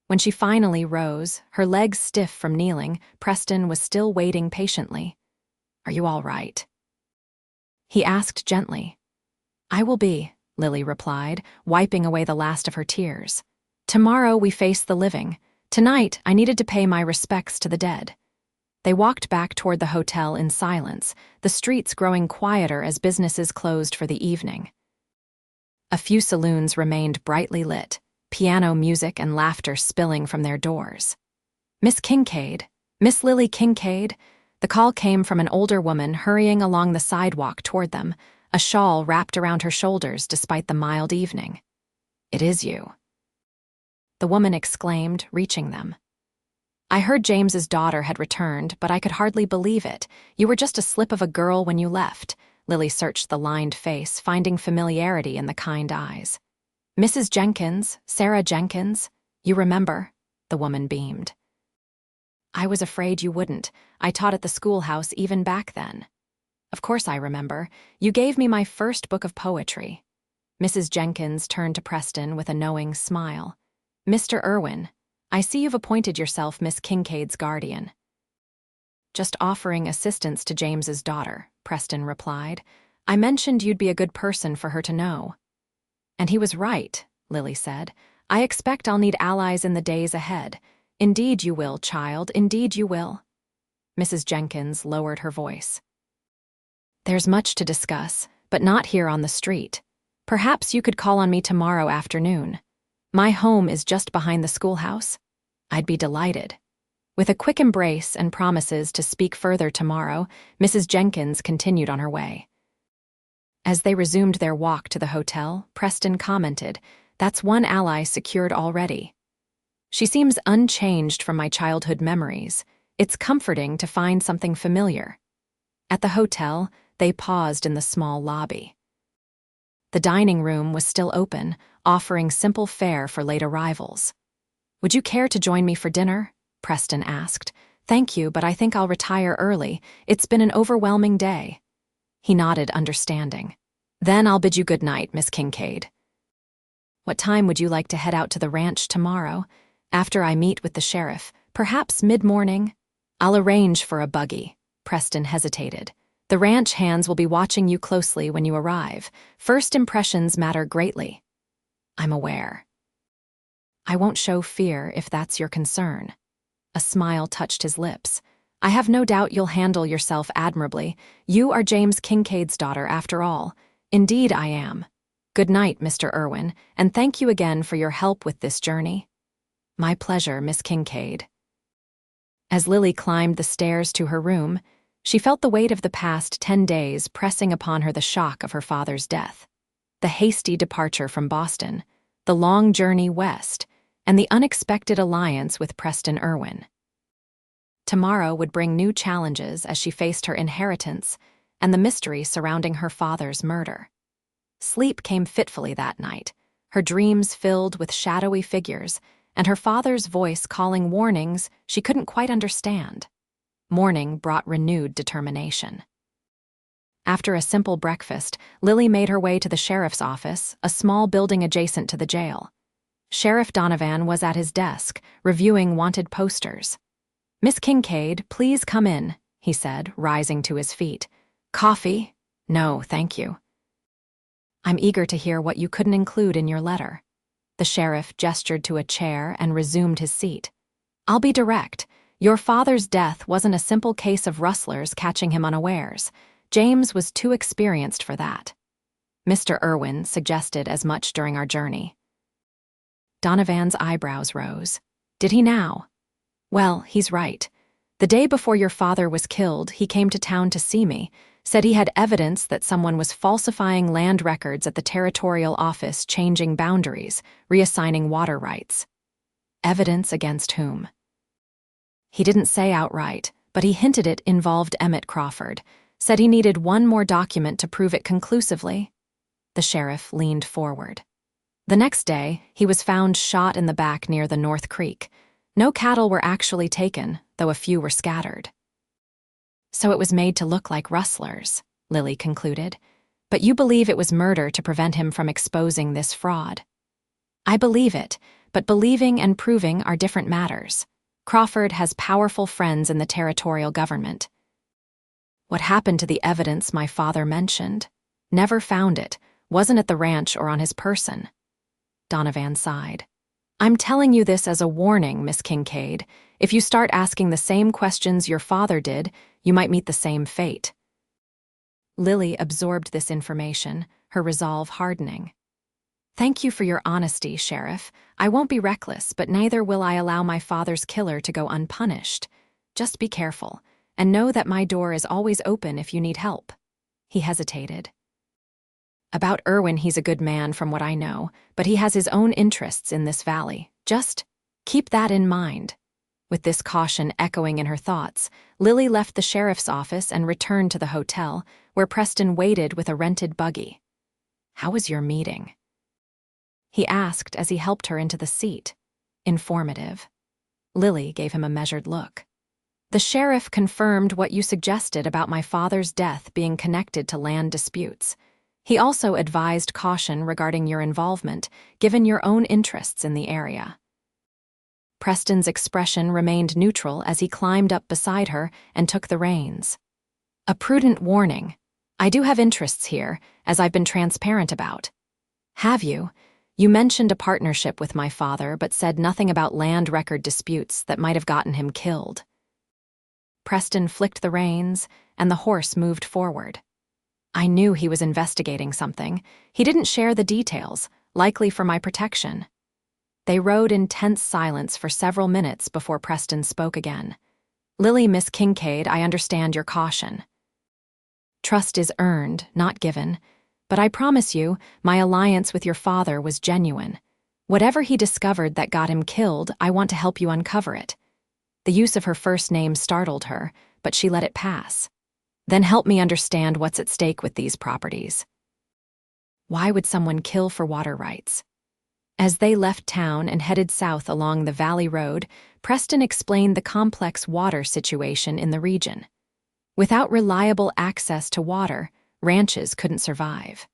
When she finally rose, her legs stiff from kneeling, Preston was still waiting patiently. Are you all right? He asked gently. I will be, Lily replied, wiping away the last of her tears. Tomorrow we face the living. Tonight I needed to pay my respects to the dead. They walked back toward the hotel in silence, the streets growing quieter as businesses closed for the evening. A few saloons remained brightly lit, piano music and laughter spilling from their doors. Miss Kincaid, Miss Lily Kincaid, the call came from an older woman hurrying along the sidewalk toward them, a shawl wrapped around her shoulders despite the mild evening. It is you, the woman exclaimed, reaching them. I heard James's daughter had returned, but I could hardly believe it. You were just a slip of a girl when you left. Lily searched the lined face, finding familiarity in the kind eyes. Mrs. Jenkins, Sarah Jenkins, you remember? The woman beamed. I was afraid you wouldn't. I taught at the schoolhouse even back then. Of course I remember. You gave me my first book of poetry. Mrs. Jenkins turned to Preston with a knowing smile. Mr. Irwin, I see you've appointed yourself Miss Kincaid's guardian. Just offering assistance to James's daughter, Preston replied. I mentioned you'd be a good person for her to know. And he was right, Lily said. I expect I'll need allies in the days ahead. Indeed you will, child, indeed you will. Mrs. Jenkins lowered her voice. There's much to discuss, but not here on the street. Perhaps you could call on me tomorrow afternoon. My home is just behind the schoolhouse. I'd be delighted. With a quick embrace and promises to speak further tomorrow, Mrs. Jenkins continued on her way. As they resumed their walk to the hotel, Preston commented, That's one ally secured already. She seems unchanged from my childhood memories. It's comforting to find something familiar. At the hotel, they paused in the small lobby. The dining room was still open, offering simple fare for late arrivals. Would you care to join me for dinner? Preston asked. Thank you, but I think I'll retire early. It's been an overwhelming day. He nodded, understanding. Then I'll bid you good night, Miss Kincaid. What time would you like to head out to the ranch tomorrow? After I meet with the sheriff, perhaps mid-morning? I'll arrange for a buggy. Preston hesitated. The ranch hands will be watching you closely when you arrive. First impressions matter greatly. I'm aware. I won't show fear if that's your concern. A smile touched his lips. I have no doubt you'll handle yourself admirably. You are James Kincaid's daughter, after all. Indeed I am. Good night, Mr. Irwin, and thank you again for your help with this journey. My pleasure, Miss Kincaid. As Lily climbed the stairs to her room, she felt the weight of the past 10 days pressing upon her, the shock of her father's death, the hasty departure from Boston, the long journey west, and the unexpected alliance with Preston Irwin. Tomorrow would bring new challenges as she faced her inheritance and the mystery surrounding her father's murder. Sleep came fitfully that night, her dreams filled with shadowy figures and her father's voice calling warnings she couldn't quite understand. Morning brought renewed determination. After a simple breakfast, Lily made her way to the sheriff's office, a small building adjacent to the jail. Sheriff Donovan was at his desk, reviewing wanted posters. "Miss Kincaid, please come in," he said, rising to his feet. "Coffee? No, thank you." "I'm eager to hear what you couldn't include in your letter." The sheriff gestured to a chair and resumed his seat. "I'll be direct. Your father's death wasn't a simple case of rustlers catching him unawares. James was too experienced for that. Mr. Irwin suggested as much during our journey." Donovan's eyebrows rose. "Did he now?" "Well, he's right. The day before your father was killed, he came to town to see me, said he had evidence that someone was falsifying land records at the territorial office, changing boundaries, reassigning water rights." "Evidence against whom?" "He didn't say outright, but he hinted it involved Emmett Crawford, said he needed one more document to prove it conclusively." The sheriff leaned forward. "The next day, he was found shot in the back near the North Creek. No cattle were actually taken, though a few were scattered." "So it was made to look like rustlers," Lily concluded. "But you believe it was murder to prevent him from exposing this fraud." "I believe it, but believing and proving are different matters. Crawford has powerful friends in the territorial government." "What happened to the evidence my father mentioned?" "Never found it. Wasn't at the ranch or on his person." Donovan sighed. "I'm telling you this as a warning, Miss Kincaid. If you start asking the same questions your father did, you might meet the same fate." Lily absorbed this information, her resolve hardening. "Thank you for your honesty, Sheriff. I won't be reckless, but neither will I allow my father's killer to go unpunished. Just be careful, and know that my door is always open if you need help." He hesitated. "About Irwin, he's a good man from what I know, but he has his own interests in this valley. Just keep that in mind." With this caution echoing in her thoughts, Lily left the sheriff's office and returned to the hotel, where Preston waited with a rented buggy. "How was your meeting?" he asked as he helped her into the seat. "Informative." Lily gave him a measured look. "The sheriff confirmed what you suggested about my father's death being connected to land disputes. He also advised caution regarding your involvement, given your own interests in the area." Preston's expression remained neutral as he climbed up beside her and took the reins. "A prudent warning. I do have interests here, as I've been transparent about." "Have you? You mentioned a partnership with my father, but said nothing about land record disputes that might have gotten him killed." Preston flicked the reins, and the horse moved forward. "I knew he was investigating something. He didn't share the details, likely for my protection." They rode in tense silence for several minutes before Preston spoke again. "Lily, Miss Kincaid, I understand your caution. Trust is earned, not given. But I promise you, my alliance with your father was genuine. Whatever he discovered that got him killed, I want to help you uncover it." The use of her first name startled her, but she let it pass. "Then help me understand what's at stake with these properties." "Why would someone kill for water rights?" As they left town and headed south along the Valley Road, Preston explained the complex water situation in the region. Without reliable access to water, ranches couldn't survive.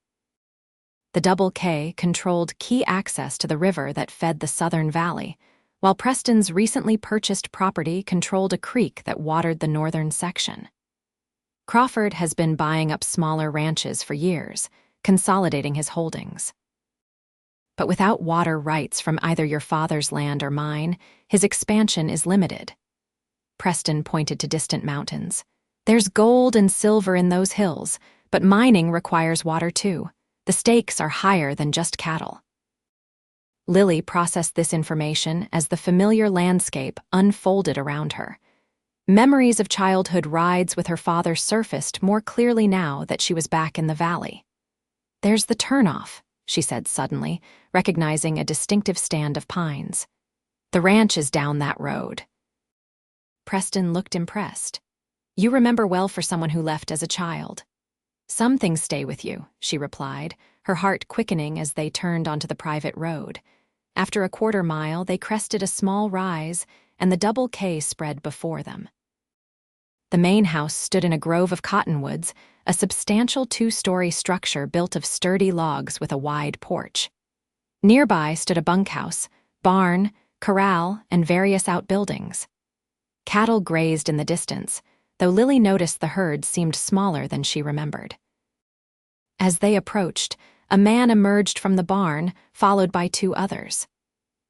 The Double K controlled key access to the river that fed the southern valley, while Preston's recently purchased property controlled a creek that watered the northern section. Crawford has been buying up smaller ranches for years, consolidating his holdings. But without water rights from either your father's land or mine, his expansion is limited. Preston pointed to distant mountains. "There's gold and silver in those hills, but mining requires water too. The stakes are higher than just cattle." Lily processed this information as the familiar landscape unfolded around her. Memories of childhood rides with her father surfaced more clearly now that she was back in the valley. "There's the turnoff," she said suddenly, recognizing a distinctive stand of pines. "The ranch is down that road." Preston looked impressed. "You remember well for someone who left as a child." "Some things stay with you," she replied, her heart quickening as they turned onto the private road. After a quarter-mile, they crested a small rise, and the double K spread before them. The main house stood in a grove of cottonwoods, a substantial two-story structure built of sturdy logs with a wide porch. Nearby stood a bunkhouse, barn, corral, and various outbuildings. Cattle grazed in the distance, though Lily noticed the herd seemed smaller than she remembered. As they approached, a man emerged from the barn, followed by two others.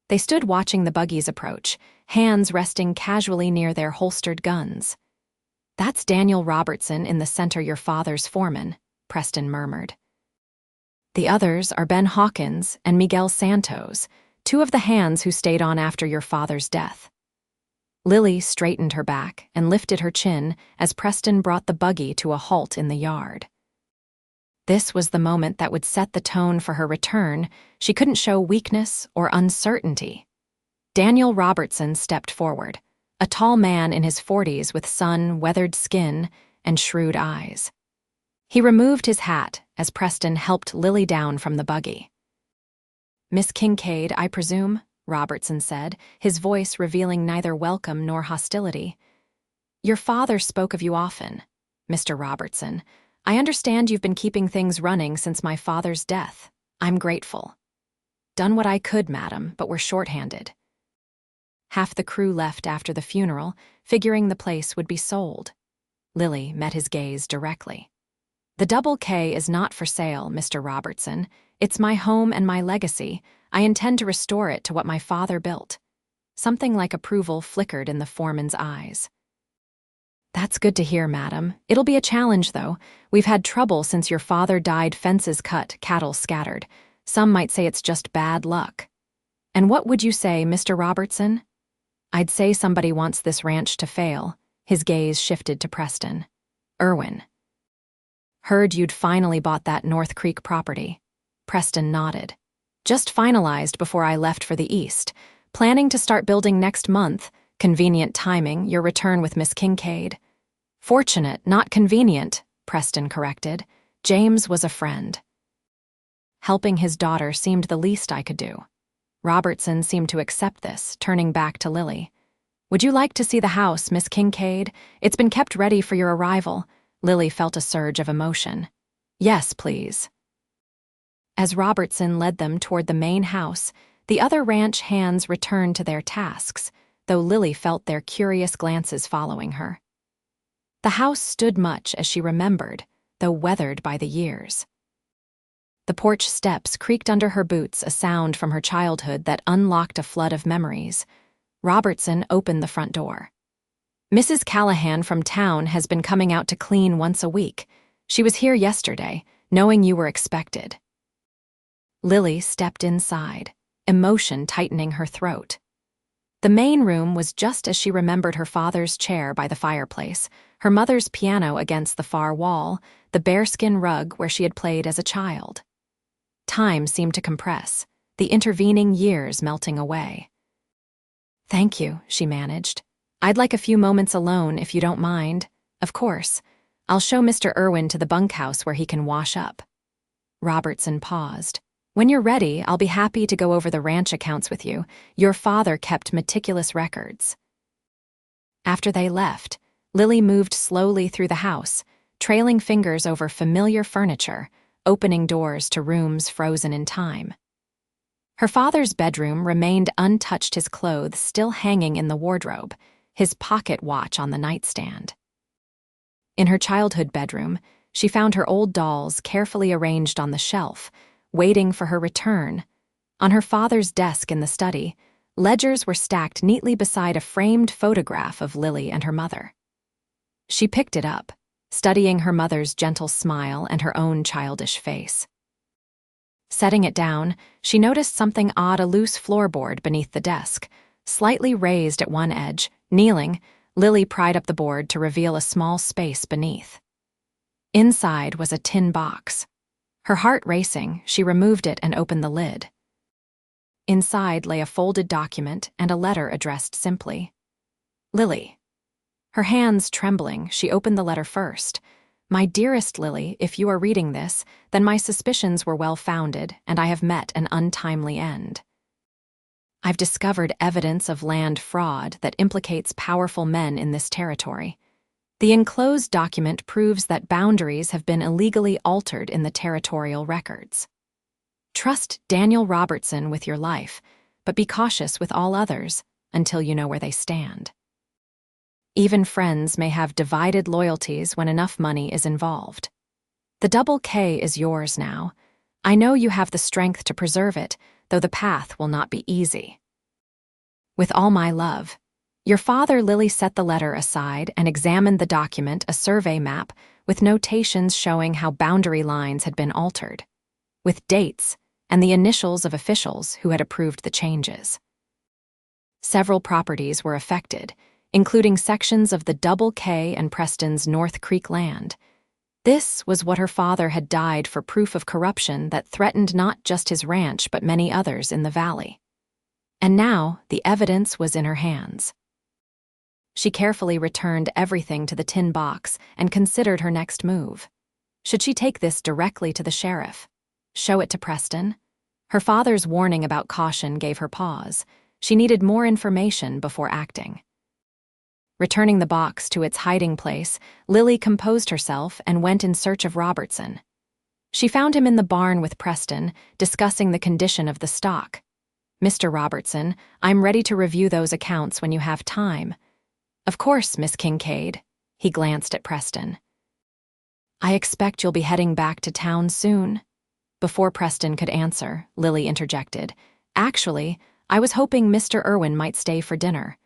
They stood watching the buggies approach, hands resting casually near their holstered guns. "That's Daniel Robertson in the center, your father's foreman," Preston murmured. "The others are Ben Hawkins and Miguel Santos, two of the hands who stayed on after your father's death." Lily straightened her back and lifted her chin as Preston brought the buggy to a halt in the yard. This was the moment that would set the tone for her return. She couldn't show weakness or uncertainty. Daniel Robertson stepped forward, a tall man in his 40s with sun-weathered skin and shrewd eyes. He removed his hat as Preston helped Lily down from the buggy. "Miss Kincaid, I presume?" Robertson said, his voice revealing neither welcome nor hostility. "Your father spoke of you often, Mr. Robertson. I understand you've been keeping things running since my father's death. I'm grateful." "Done what I could, madam, but we're short-handed." Half the crew left after the funeral, figuring the place would be sold. Lily met his gaze directly. "The double K is not for sale, Mr. Robertson. It's my home and my legacy. I intend to restore it to what my father built." Something like approval flickered in the foreman's eyes. "That's good to hear, madam. It'll be a challenge, though. We've had trouble since your father died, fences cut, cattle scattered. Some might say it's just bad luck." "And what would you say, Mr. Robertson?" "I'd say somebody wants this ranch to fail." His gaze shifted to Preston. "Irwin." "Heard you'd finally bought that North Creek property." Preston nodded. "Just finalized before I left for the East. Planning to start building next month. Convenient timing, your return with Miss Kincaid." "Fortunate, not convenient," Preston corrected. "James was a friend." Helping his daughter seemed the least I could do. Robertson seemed to accept this, turning back to Lily. "Would you like to see the house, Miss Kincaid? It's been kept ready for your arrival." Lily felt a surge of emotion. "Yes, please." As Robertson led them toward the main house, the other ranch hands returned to their tasks, though Lily felt their curious glances following her. The house stood much as she remembered, though weathered by the years. The porch steps creaked under her boots, a sound from her childhood that unlocked a flood of memories. Robertson opened the front door. "Mrs. Callahan from town has been coming out to clean once a week. She was here yesterday, knowing you were expected." Lily stepped inside, emotion tightening her throat. The main room was just as she remembered: her father's chair by the fireplace, her mother's piano against the far wall, the bearskin rug where she had played as a child. Time seemed to compress, the intervening years melting away. "Thank you," she managed. "I'd like a few moments alone, if you don't mind." "Of course. I'll show Mr. Irwin to the bunkhouse where he can wash up." Robertson paused. "When you're ready, I'll be happy to go over the ranch accounts with you. Your father kept meticulous records." After they left, Lily moved slowly through the house, trailing fingers over familiar furniture, opening doors to rooms frozen in time. Her father's bedroom remained untouched, his clothes still hanging in the wardrobe, his pocket watch on the nightstand. In her childhood bedroom, she found her old dolls carefully arranged on the shelf, waiting for her return. On her father's desk in the study, ledgers were stacked neatly beside a framed photograph of Lily and her mother. She picked it up, studying her mother's gentle smile and her own childish face. Setting it down, she noticed something odd: a loose floorboard beneath the desk, slightly raised at one edge. Kneeling, Lily pried up the board to reveal a small space beneath. Inside was a tin box. Her heart racing, she removed it and opened the lid. Inside lay a folded document and a letter addressed simply. Lily. Her hands trembling, she opened the letter first. My dearest Lily, if you are reading this, then my suspicions were well-founded, and I have met an untimely end. I've discovered evidence of land fraud that implicates powerful men in this territory. The enclosed document proves that boundaries have been illegally altered in the territorial records. Trust Daniel Robertson with your life, but be cautious with all others until you know where they stand. Even friends may have divided loyalties when enough money is involved. The double K is yours now. I know you have the strength to preserve it, though the path will not be easy. With all my love. Your father. Lily set the letter aside and examined the document, a survey map, with notations showing how boundary lines had been altered, with dates and the initials of officials who had approved the changes. Several properties were affected, including sections of the Double K and Preston's North Creek land. This was what her father had died for, proof of corruption that threatened not just his ranch but many others in the valley. And now the evidence was in her hands. She carefully returned everything to the tin box and considered her next move. Should she take this directly to the sheriff? Show it to Preston? Her father's warning about caution gave her pause. She needed more information before acting. Returning the box to its hiding place, Lily composed herself and went in search of Robertson. She found him in the barn with Preston, discussing the condition of the stock. Mr. Robertson, I'm ready to review those accounts when you have time. Of course, Miss Kincaid. He glanced at Preston. I expect you'll be heading back to town soon. Before Preston could answer, Lily interjected. Actually, I was hoping Mr. Irwin might stay for dinner.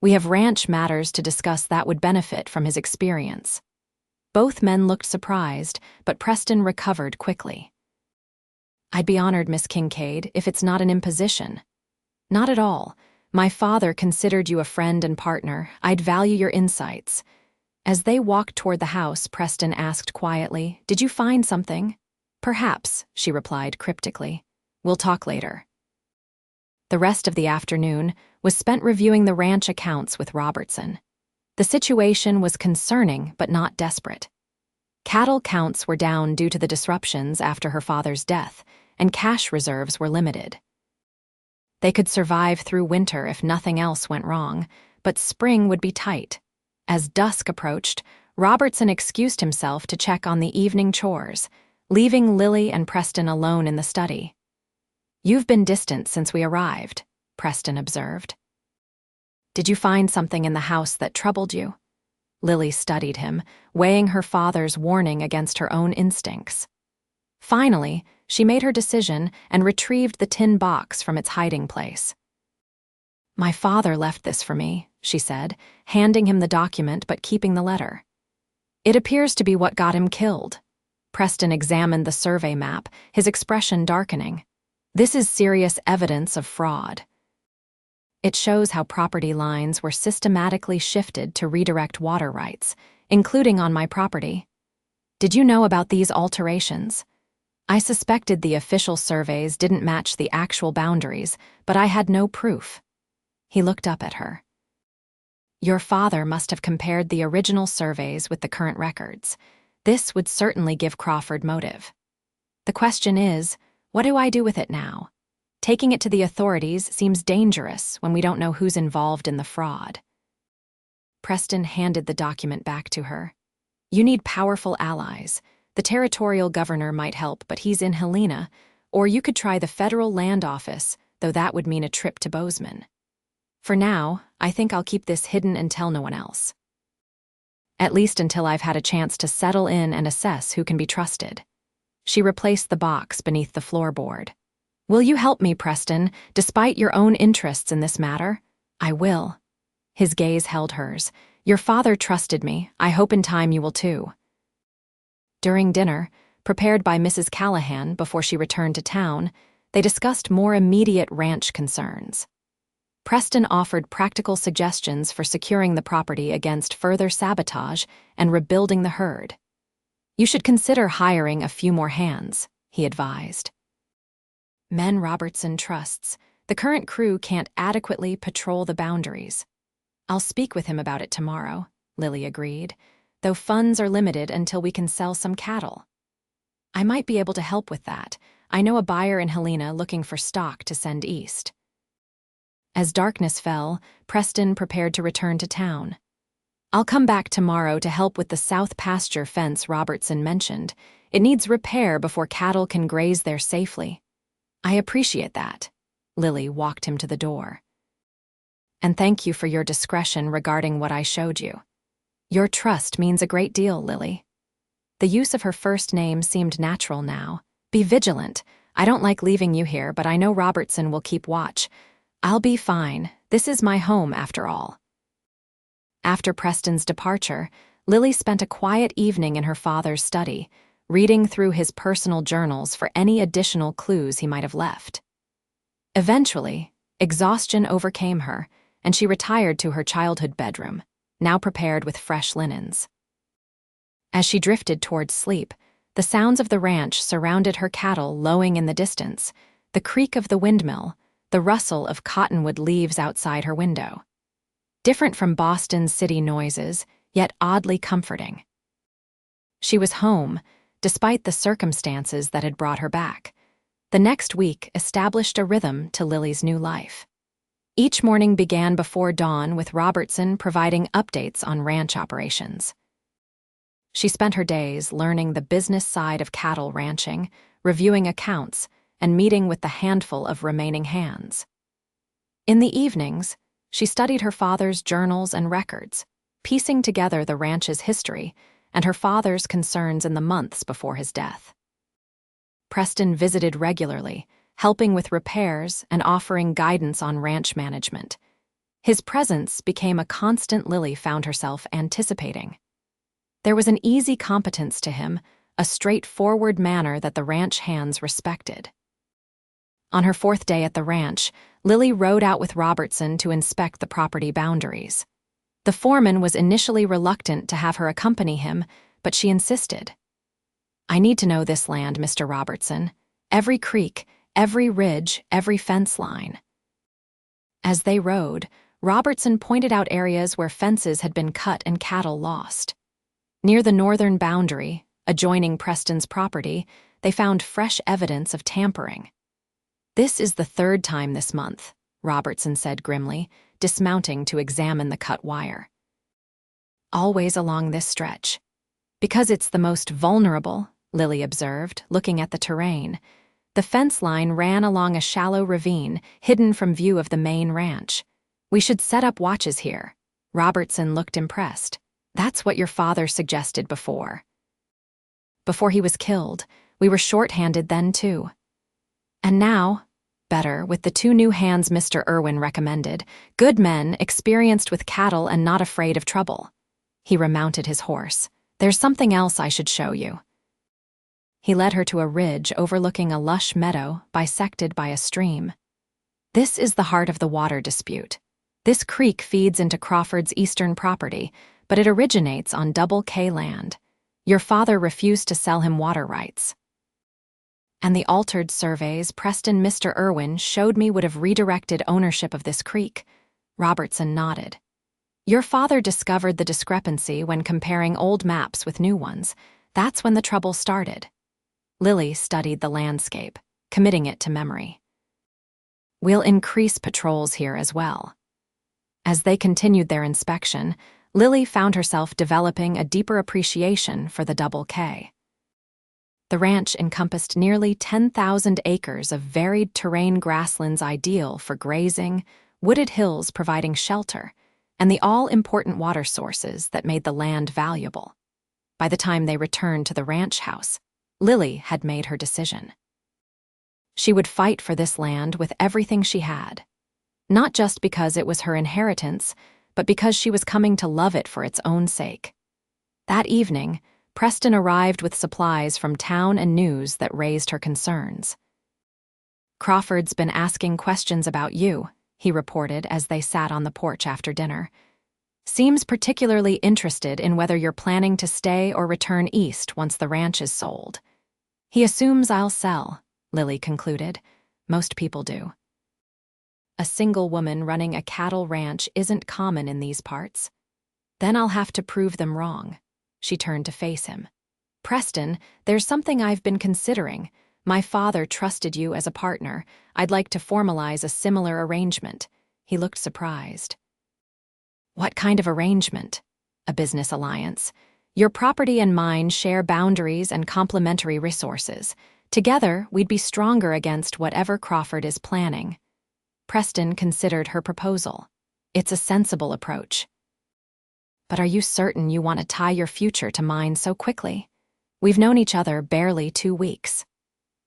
We have ranch matters to discuss that would benefit from his experience. Both men looked surprised, but Preston recovered quickly. I'd be honored, Miss Kincaid, if it's not an imposition. Not at all. My father considered you a friend and partner. I'd value your insights. As they walked toward the house, Preston asked quietly, Did you find something? Perhaps, she replied cryptically. We'll talk later. The rest of the afternoon was spent reviewing the ranch accounts with Robertson. The situation was concerning but not desperate. Cattle counts were down due to the disruptions after her father's death, and cash reserves were limited. They could survive through winter if nothing else went wrong, but spring would be tight. As dusk approached, Robertson excused himself to check on the evening chores, leaving Lily and Preston alone in the study. You've been distant since we arrived, Preston observed. Did you find something in the house that troubled you? Lily studied him, weighing her father's warning against her own instincts. Finally, she made her decision and retrieved the tin box from its hiding place. My father left this for me, she said, handing him the document but keeping the letter. It appears to be what got him killed. Preston examined the survey map, his expression darkening. This is serious evidence of fraud. It shows how property lines were systematically shifted to redirect water rights, including on my property. Did you know about these alterations? I suspected the official surveys didn't match the actual boundaries, but I had no proof. He looked up at her. Your father must have compared the original surveys with the current records. This would certainly give Crawford motive. The question is, what do I do with it now? Taking it to the authorities seems dangerous when we don't know who's involved in the fraud. Preston handed the document back to her. You need powerful allies. The territorial governor might help, but he's in Helena, or you could try the federal land office, though that would mean a trip to Bozeman. For now, I think I'll keep this hidden and tell no one else. At least until I've had a chance to settle in and assess who can be trusted. She replaced the box beneath the floorboard. Will you help me, Preston, despite your own interests in this matter? I will. His gaze held hers. Your father trusted me. I hope in time you will too. During dinner, prepared by Mrs. Callahan before she returned to town, they discussed more immediate ranch concerns. Preston offered practical suggestions for securing the property against further sabotage and rebuilding the herd. You should consider hiring a few more hands, he advised. Men Robertson trusts. The current crew can't adequately patrol the boundaries. I'll speak with him about it tomorrow, Lily agreed, though funds are limited until we can sell some cattle. I might be able to help with that. I know a buyer in Helena looking for stock to send east. As darkness fell, Preston prepared to return to town. I'll come back tomorrow to help with the south pasture fence Robertson mentioned. It needs repair before cattle can graze there safely. I appreciate that. Lily walked him to the door. And thank you for your discretion regarding what I showed you. Your trust means a great deal, Lily. The use of her first name seemed natural now. Be vigilant. I don't like leaving you here, but I know Robertson will keep watch. I'll be fine. This is my home, after all. After Preston's departure, Lily spent a quiet evening in her father's study, reading through his personal journals for any additional clues he might have left. Eventually, exhaustion overcame her, and she retired to her childhood bedroom, now prepared with fresh linens. As she drifted towards sleep, the sounds of the ranch surrounded her cattle lowing in the distance, the creak of the windmill, the rustle of cottonwood leaves outside her window. Different from Boston's city noises, yet oddly comforting. She was home, despite the circumstances that had brought her back. The next week established a rhythm to Lily's new life. Each morning began before dawn with Robertson providing updates on ranch operations. She spent her days learning the business side of cattle ranching, reviewing accounts, and meeting with the handful of remaining hands. In the evenings, she studied her father's journals and records, piecing together the ranch's history and her father's concerns in the months before his death. Preston visited regularly, helping with repairs and offering guidance on ranch management. His presence became a constant Lily found herself anticipating. There was an easy competence to him, a straightforward manner that the ranch hands respected. On her fourth day at the ranch, Lily rode out with Robertson to inspect the property boundaries. The foreman was initially reluctant to have her accompany him, but she insisted. I need to know this land, Mr. Robertson. Every creek, every ridge, every fence line. As they rode, Robertson pointed out areas where fences had been cut and cattle lost. Near the northern boundary, adjoining Preston's property, they found fresh evidence of tampering. This is the third time this month, Robertson said grimly, dismounting to examine the cut wire. Always along this stretch. Because it's the most vulnerable, Lily observed, looking at the terrain. The fence line ran along a shallow ravine, hidden from view of the main ranch. We should set up watches here. Robertson looked impressed. That's what your father suggested before. Before he was killed, we were short-handed then too. And now, better, with the 2 new hands Mr. Irwin recommended, good men, experienced with cattle and not afraid of trouble. He remounted his horse. There's something else I should show you. He led her to a ridge overlooking a lush meadow bisected by a stream. This is the heart of the water dispute. This creek feeds into Crawford's eastern property, but it originates on Double K land. Your father refused to sell him water rights. And the altered surveys Mr. Irwin showed me would have redirected ownership of this creek. Robertson nodded. Your father discovered the discrepancy when comparing old maps with new ones. That's when the trouble started. Lily studied the landscape, committing it to memory. We'll increase patrols here as well. As they continued their inspection, Lily found herself developing a deeper appreciation for the Double K. The ranch encompassed nearly 10,000 acres of varied terrain grasslands ideal for grazing, wooded hills providing shelter, and the all-important water sources that made the land valuable. By the time they returned to the ranch house, Lily had made her decision. She would fight for this land with everything she had, not just because it was her inheritance, but because she was coming to love it for its own sake. That evening, Preston arrived with supplies from town and news that raised her concerns. Crawford's been asking questions about you, he reported as they sat on the porch after dinner. Seems particularly interested in whether you're planning to stay or return east once the ranch is sold. He assumes I'll sell, Lily concluded. Most people do. A single woman running a cattle ranch isn't common in these parts. Then I'll have to prove them wrong. She turned to face him. Preston, there's something I've been considering. My father trusted you as a partner. I'd like to formalize a similar arrangement. He looked surprised. What kind of arrangement? A business alliance. Your property and mine share boundaries and complementary resources. Together, we'd be stronger against whatever Crawford is planning. Preston considered her proposal. It's a sensible approach. But are you certain you want to tie your future to mine so quickly? We've known each other barely 2 weeks.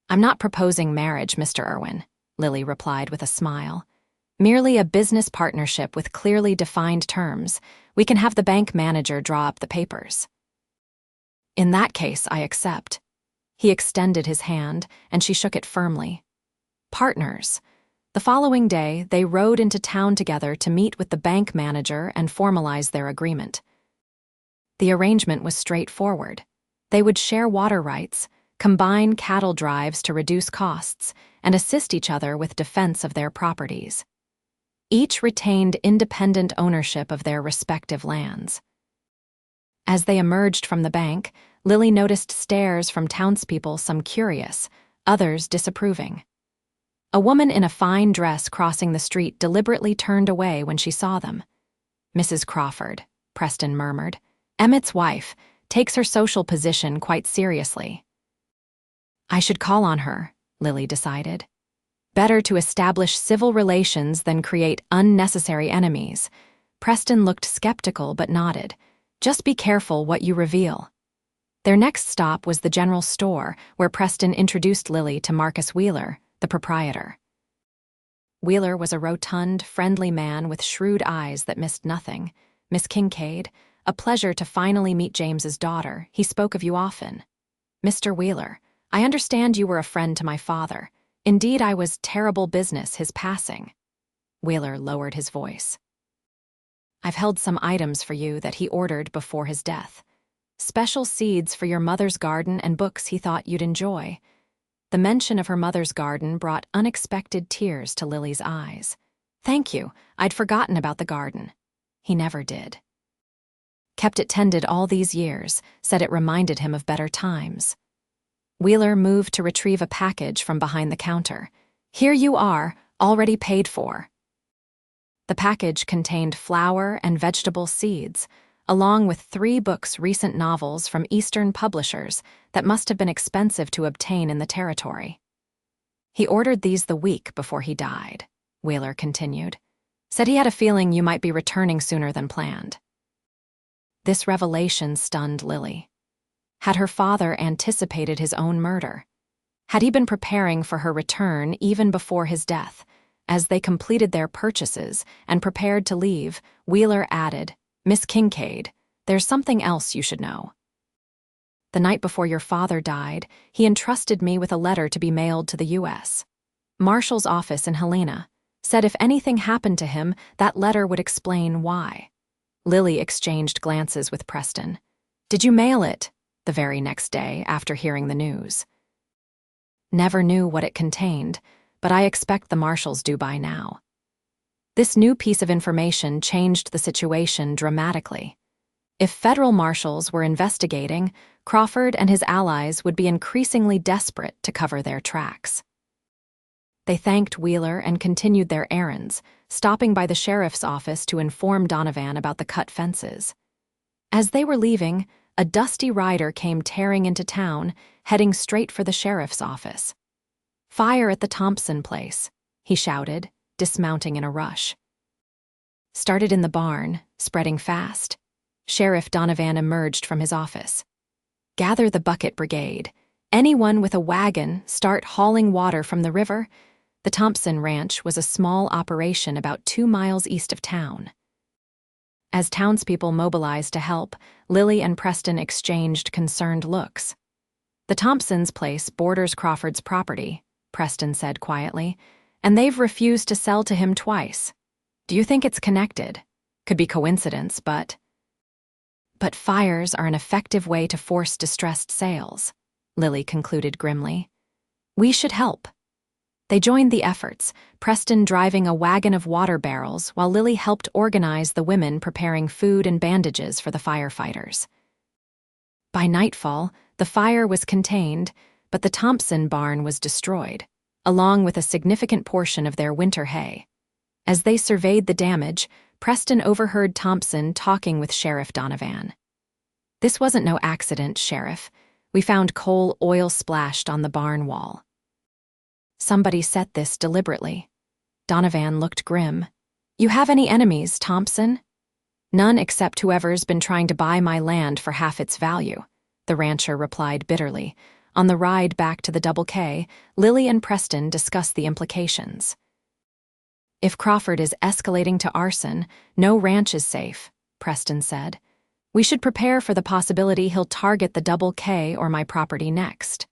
I'm not proposing marriage, Mr. Irwin, Lily replied with a smile. Merely a business partnership with clearly defined terms. We can have the bank manager draw up the papers. In that case, I accept. He extended his hand, and she shook it firmly. Partners. The following day, they rode into town together to meet with the bank manager and formalize their agreement. The arrangement was straightforward. They would share water rights, combine cattle drives to reduce costs, and assist each other with defense of their properties. Each retained independent ownership of their respective lands. As they emerged from the bank, Lily noticed stares from townspeople, some curious, others disapproving. A woman in a fine dress crossing the street deliberately turned away when she saw them. Mrs. Crawford, Preston murmured. Emmett's wife, takes her social position quite seriously. I should call on her, Lily decided. Better to establish civil relations than create unnecessary enemies. Preston looked skeptical but nodded. Just be careful what you reveal. Their next stop was the general store, where Preston introduced Lily to Marcus Wheeler, the proprietor. Wheeler was a rotund, friendly man with shrewd eyes that missed nothing. Miss Kincaid, a pleasure to finally meet James's daughter. He spoke of you often. Mr. Wheeler, I understand you were a friend to my father. Indeed, I was terrible business his passing. Wheeler lowered his voice. I've held some items for you that he ordered before his death. Special seeds for your mother's garden and books he thought you'd enjoy. The mention of her mother's garden brought unexpected tears to Lily's eyes. Thank you, I'd forgotten about the garden. He never did. Kept it tended all these years, said it reminded him of better times. Wheeler moved to retrieve a package from behind the counter. Here you are, already paid for. The package contained flour and vegetable seeds, along with 3 books, recent novels from Eastern publishers that must have been expensive to obtain in the territory. He ordered these the week before he died, Wheeler continued. Said he had a feeling you might be returning sooner than planned. This revelation stunned Lily. Had her father anticipated his own murder? Had he been preparing for her return even before his death? As they completed their purchases and prepared to leave, Wheeler added, Miss Kincaid, there's something else you should know. The night before your father died, he entrusted me with a letter to be mailed to the U.S. Marshal's office in Helena. Said if anything happened to him, that letter would explain why. Lily exchanged glances with Preston. Did you mail it? The very next day, after hearing the news. Never knew what it contained, but I expect the marshals do by now. This new piece of information changed the situation dramatically. If federal marshals were investigating, Crawford and his allies would be increasingly desperate to cover their tracks. They thanked Wheeler and continued their errands, stopping by the sheriff's office to inform Donovan about the cut fences. As they were leaving, a dusty rider came tearing into town, heading straight for the sheriff's office. Fire at the Thompson place, he shouted, dismounting in a rush. Started in the barn, spreading fast. Sheriff Donovan emerged from his office. Gather the bucket brigade. Anyone with a wagon, start hauling water from the river. The Thompson Ranch was a small operation about 2 miles east of town. As townspeople mobilized to help, Lily and Preston exchanged concerned looks. The Thompsons' place borders Crawford's property, Preston said quietly, and they've refused to sell to him twice. Do you think it's connected? Could be coincidence, but fires are an effective way to force distressed sales. Lily concluded grimly. We should help. They joined the efforts, Preston driving a wagon of water barrels while Lily helped organize the women preparing food and bandages for the firefighters. By nightfall, the fire was contained, but the Thompson barn was destroyed, along with a significant portion of their winter hay. As they surveyed the damage, Preston overheard Thompson talking with Sheriff Donovan. This wasn't no accident, Sheriff. We found coal oil splashed on the barn wall. Somebody set this deliberately. Donovan looked grim. You have any enemies, Thompson? None except whoever's been trying to buy my land for half its value, the rancher replied bitterly. On the ride back to the Double K, Lily and Preston discussed the implications. If Crawford is escalating to arson, no ranch is safe, Preston said. We should prepare for the possibility he'll target the Double K or my property next.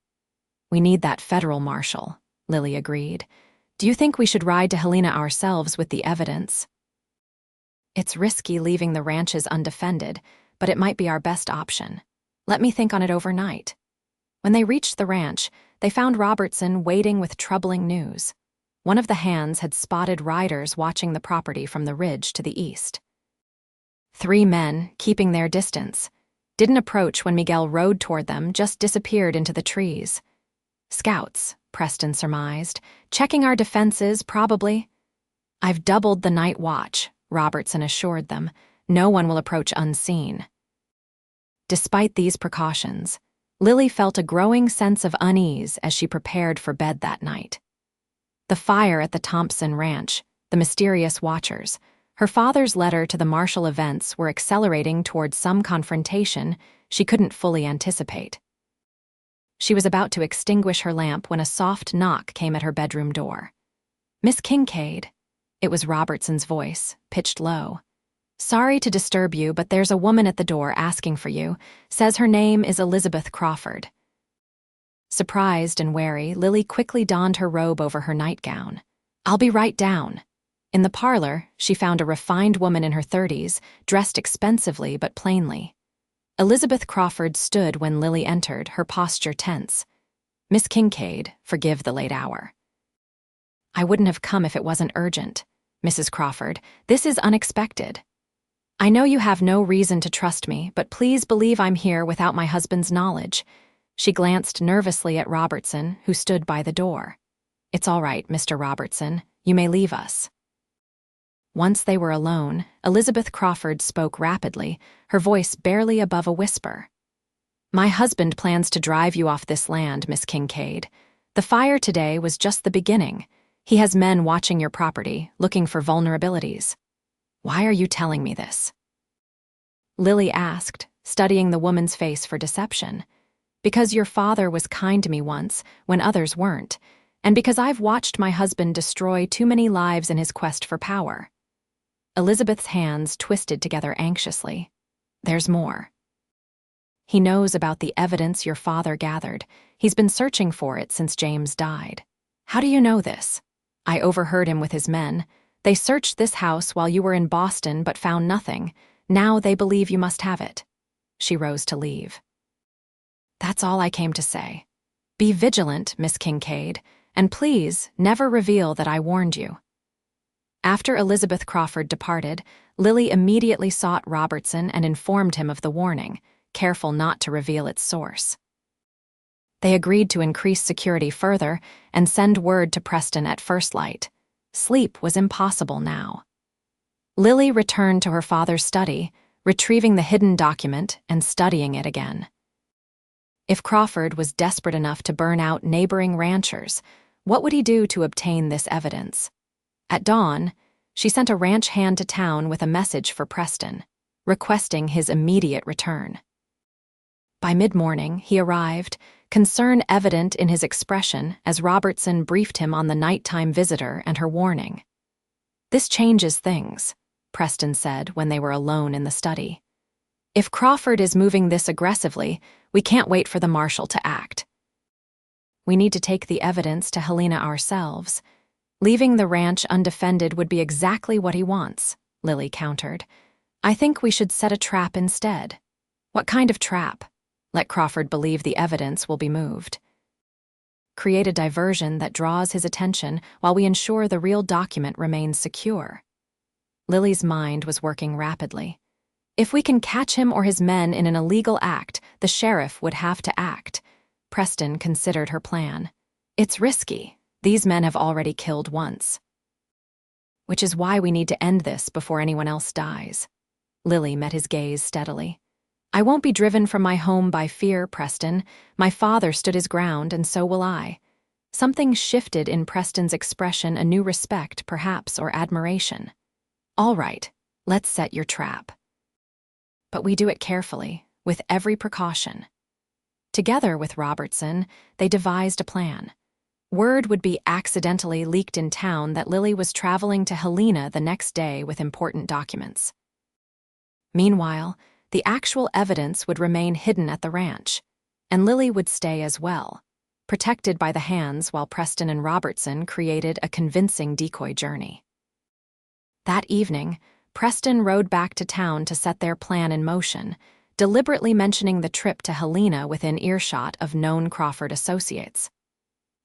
We need that federal marshal, Lily agreed. Do you think we should ride to Helena ourselves with the evidence? It's risky leaving the ranches undefended, but it might be our best option. Let me think on it overnight. When they reached the ranch, they found Robertson waiting with troubling news. One of the hands had spotted riders watching the property from the ridge to the east. 3 men, keeping their distance, didn't approach when Miguel rode toward them, just disappeared into the trees. Scouts, Preston surmised, checking our defenses, probably. I've doubled the night watch, Robertson assured them. No one will approach unseen. Despite these precautions, Lily felt a growing sense of unease as she prepared for bed that night. The fire at the Thompson ranch, the mysterious watchers, her father's letter to the marshal events were accelerating towards some confrontation she couldn't fully anticipate. She was about to extinguish her lamp when a soft knock came at her bedroom door. Miss Kincaid. It was Robertson's voice, pitched low. Sorry to disturb you, but there's a woman at the door asking for you. Says her name is Elizabeth Crawford. Surprised and wary, Lily quickly donned her robe over her nightgown. I'll be right down. In the parlor, she found a refined woman in her 30s, dressed expensively but plainly. Elizabeth Crawford stood when Lily entered, her posture tense. Miss Kincaid, forgive the late hour. I wouldn't have come if it wasn't urgent. Mrs. Crawford, this is unexpected. I know you have no reason to trust me, but please believe I'm here without my husband's knowledge. She glanced nervously at Robertson, who stood by the door. It's all right, Mr. Robertson. You may leave us. Once they were alone, Elizabeth Crawford spoke rapidly, her voice barely above a whisper. My husband plans to drive you off this land, Miss Kincaid. The fire today was just the beginning. He has men watching your property, looking for vulnerabilities. Why are you telling me this? Lily asked, studying the woman's face for deception. Because your father was kind to me once, when others weren't, and because I've watched my husband destroy too many lives in his quest for power. Elizabeth's hands twisted together anxiously. There's more. He knows about the evidence your father gathered. He's been searching for it since James died. How do you know this? I overheard him with his men. They searched this house while you were in Boston but found nothing. Now they believe you must have it. She rose to leave. That's all I came to say. Be vigilant, Miss Kincaid, and please never reveal that I warned you. After Elizabeth Crawford departed, Lily immediately sought Robertson and informed him of the warning, careful not to reveal its source. They agreed to increase security further and send word to Preston at first light. Sleep was impossible now. Lily returned to her father's study, retrieving the hidden document and studying it again. If Crawford was desperate enough to burn out neighboring ranchers, what would he do to obtain this evidence? At dawn, she sent a ranch hand to town with a message for Preston, requesting his immediate return. By mid-morning, he arrived, concern evident in his expression as Robertson briefed him on the nighttime visitor and her warning. This changes things, Preston said when they were alone in the study. If Crawford is moving this aggressively, we can't wait for the marshal to act. We need to take the evidence to Helena ourselves. Leaving the ranch undefended would be exactly what he wants, Lily countered. I think we should set a trap instead. What kind of trap? Let Crawford believe the evidence will be moved. Create a diversion that draws his attention while we ensure the real document remains secure. Lily's mind was working rapidly. If we can catch him or his men in an illegal act, the sheriff would have to act. Preston considered her plan. It's risky. These men have already killed once. Which is why we need to end this before anyone else dies. Lily met his gaze steadily. I won't be driven from my home by fear, Preston. My father stood his ground, and so will I. Something shifted in Preston's expression, a new respect, perhaps, or admiration. All right, let's set your trap. But we do it carefully, with every precaution. Together with Robertson, they devised a plan. Word would be accidentally leaked in town that Lily was traveling to Helena the next day with important documents. Meanwhile, the actual evidence would remain hidden at the ranch, and Lily would stay as well, protected by the hands while Preston and Robertson created a convincing decoy journey. That evening, Preston rode back to town to set their plan in motion, deliberately mentioning the trip to Helena within earshot of known Crawford associates.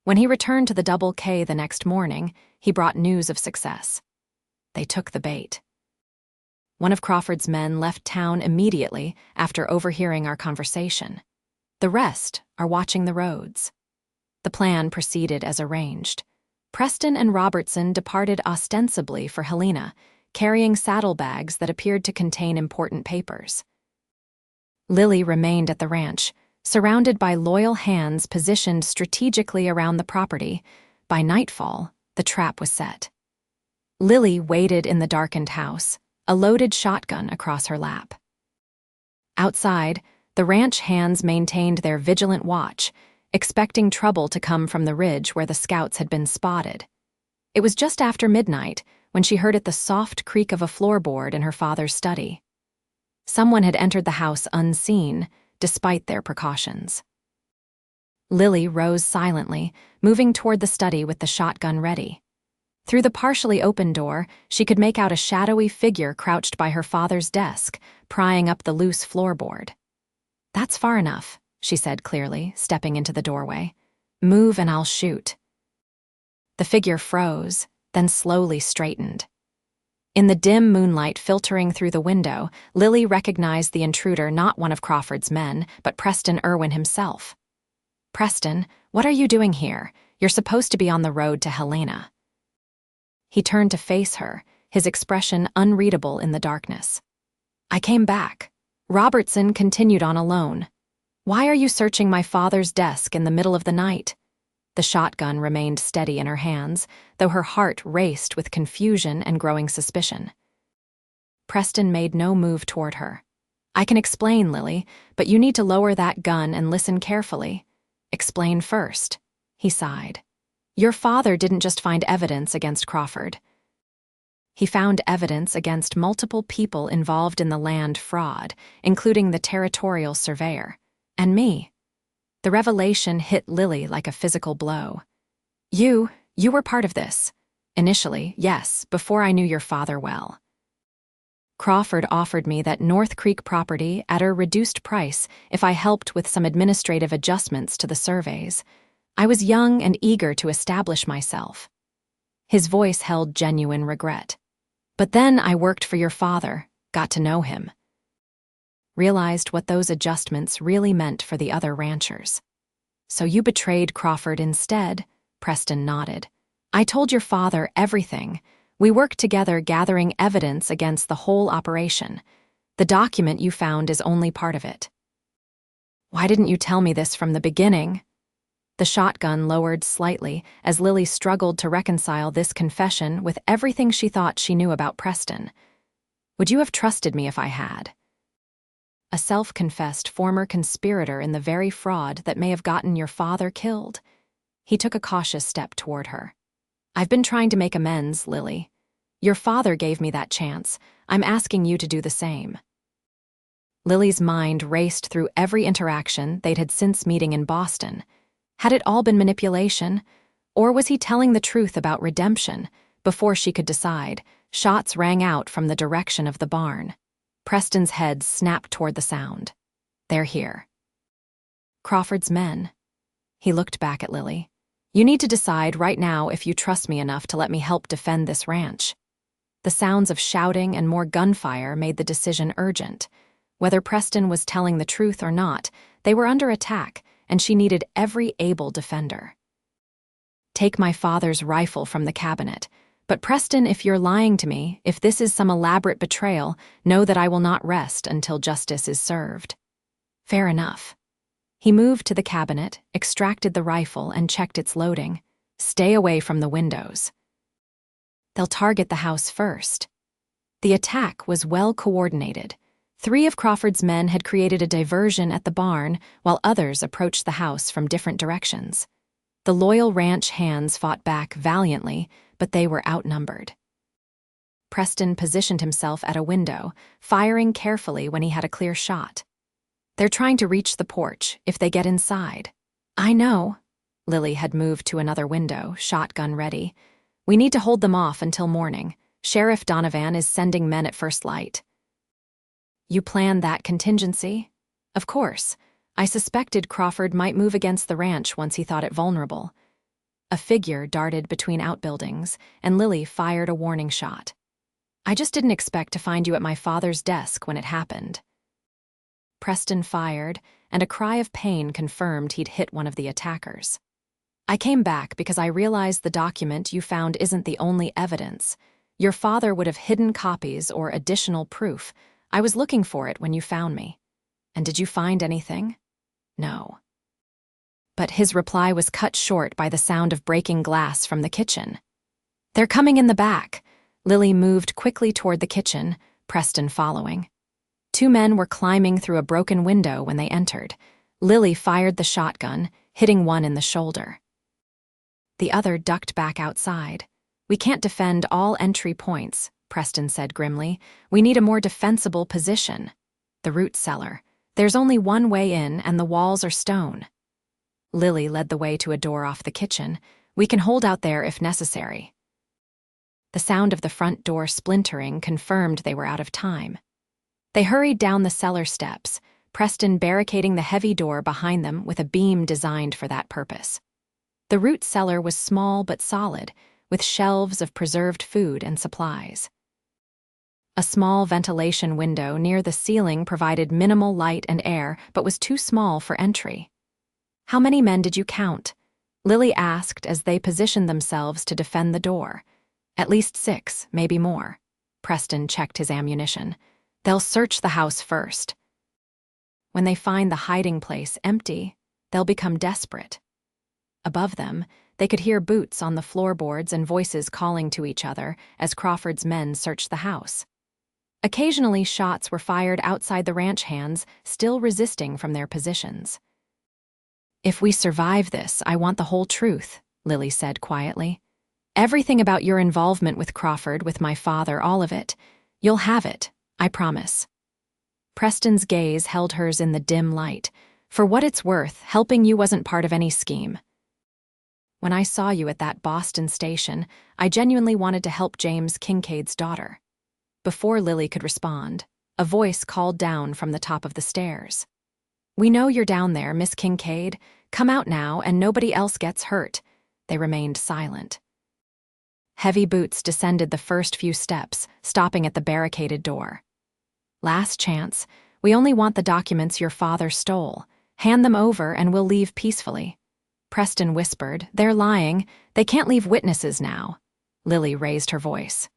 When he returned to the Double K the next morning, he brought news of success. They took the bait. One of Crawford's men left town immediately after overhearing our conversation. The rest are watching the roads. The plan proceeded as arranged. Preston and Robertson departed ostensibly for Helena, carrying saddlebags that appeared to contain important papers. Lily remained at the ranch, surrounded by loyal hands positioned strategically around the property. By nightfall, the trap was set. Lily waited in the darkened house, a loaded shotgun across her lap. Outside, the ranch hands maintained their vigilant watch, expecting trouble to come from the ridge where the scouts had been spotted. It was just after midnight when she heard the soft creak of a floorboard in her father's study. Someone had entered the house unseen, despite their precautions. Lily rose silently, moving toward the study with the shotgun ready. Through the partially open door, she could make out a shadowy figure crouched by her father's desk, prying up the loose floorboard. That's far enough, she said clearly, stepping into the doorway. Move and I'll shoot. The figure froze, then slowly straightened. In the dim moonlight filtering through the window, Lily recognized the intruder, not one of Crawford's men, but Preston Irwin himself. Preston, what are you doing here? You're supposed to be on the road to Helena. He turned to face her, his expression unreadable in the darkness. I came back. Robertson continued on alone. Why are you searching my father's desk in the middle of the night? The shotgun remained steady in her hands, though her heart raced with confusion and growing suspicion. Preston made no move toward her. I can explain, Lily, but you need to lower that gun and listen carefully. Explain first, he sighed. Your father didn't just find evidence against Crawford. He found evidence against multiple people involved in the land fraud, including the territorial surveyor, and me. The revelation hit Lily like a physical blow. You were part of this. Initially, yes, before I knew your father well. Crawford offered me that North Creek property at a reduced price if I helped with some administrative adjustments to the surveys. I was young and eager to establish myself. His voice held genuine regret. But then I worked for your father, got to know him. Realized what those adjustments really meant for the other ranchers. So you betrayed Crawford instead, Preston nodded. I told your father everything. We worked together gathering evidence against the whole operation. The document you found is only part of it. Why didn't you tell me this from the beginning? The shotgun lowered slightly as Lily struggled to reconcile this confession with everything she thought she knew about Preston. Would you have trusted me if I had? A self-confessed former conspirator in the very fraud that may have gotten your father killed. He took a cautious step toward her. I've been trying to make amends, Lily. Your father gave me that chance. I'm asking you to do the same. Lily's mind raced through every interaction they'd had since meeting in Boston. Had it all been manipulation? Or was he telling the truth about redemption? Before she could decide, shots rang out from the direction of the barn. Preston's head snapped toward the sound. They're here. Crawford's men. He looked back at Lily. You need to decide right now if you trust me enough to let me help defend this ranch. The sounds of shouting and more gunfire made the decision urgent. Whether Preston was telling the truth or not, they were under attack, and she needed every able defender. Take my father's rifle from the cabinet. But Preston, if you're lying to me, if this is some elaborate betrayal, know that I will not rest until justice is served. Fair enough. He moved to the cabinet, extracted the rifle, and checked its loading. Stay away from the windows. They'll target the house first. The attack was well coordinated. 3 of Crawford's men had created a diversion at the barn, while others approached the house from different directions. The loyal ranch hands fought back valiantly, but they were outnumbered. Preston positioned himself at a window, firing carefully when he had a clear shot. They're trying to reach the porch if they get inside. I know. Lily had moved to another window, shotgun ready. We need to hold them off until morning. Sheriff Donovan is sending men at first light. You planned that contingency? Of course. I suspected Crawford might move against the ranch once he thought it vulnerable. A figure darted between outbuildings, and Lily fired a warning shot. I just didn't expect to find you at my father's desk when it happened. Preston fired, and a cry of pain confirmed he'd hit one of the attackers. I came back because I realized the document you found isn't the only evidence. Your father would have hidden copies or additional proof. I was looking for it when you found me. And did you find anything? No. But his reply was cut short by the sound of breaking glass from the kitchen. They're coming in the back. Lily moved quickly toward the kitchen, Preston following. 2 men were climbing through a broken window when they entered. Lily fired the shotgun, hitting one in the shoulder. The other ducked back outside. We can't defend all entry points, Preston said grimly. We need a more defensible position. The root cellar. There's only one way in, and the walls are stone. Lily led the way to a door off the kitchen. We can hold out there if necessary. The sound of the front door splintering confirmed they were out of time. They hurried down the cellar steps, Preston barricading the heavy door behind them with a beam designed for that purpose. The root cellar was small but solid, with shelves of preserved food and supplies. A small ventilation window near the ceiling provided minimal light and air, but was too small for entry. How many men did you count? Lily asked as they positioned themselves to defend the door. At least 6, maybe more. Preston checked his ammunition. They'll search the house first. When they find the hiding place empty, they'll become desperate. Above them, they could hear boots on the floorboards and voices calling to each other as Crawford's men searched the house. Occasionally, shots were fired outside the ranch hands, still resisting from their positions. If we survive this, I want the whole truth, Lily said quietly. Everything about your involvement with Crawford, with my father, all of it. You'll have it, I promise. Preston's gaze held hers in the dim light. For what it's worth, helping you wasn't part of any scheme. When I saw you at that Boston station, I genuinely wanted to help James Kincaid's daughter. Before Lily could respond, a voice called down from the top of the stairs. We know you're down there, Miss Kincaid. Come out now, and nobody else gets hurt. They remained silent. Heavy boots descended the first few steps, stopping at the barricaded door. Last chance. We only want the documents your father stole. Hand them over and we'll leave peacefully. Preston whispered, They're lying. They can't leave witnesses now. Lily raised her voice.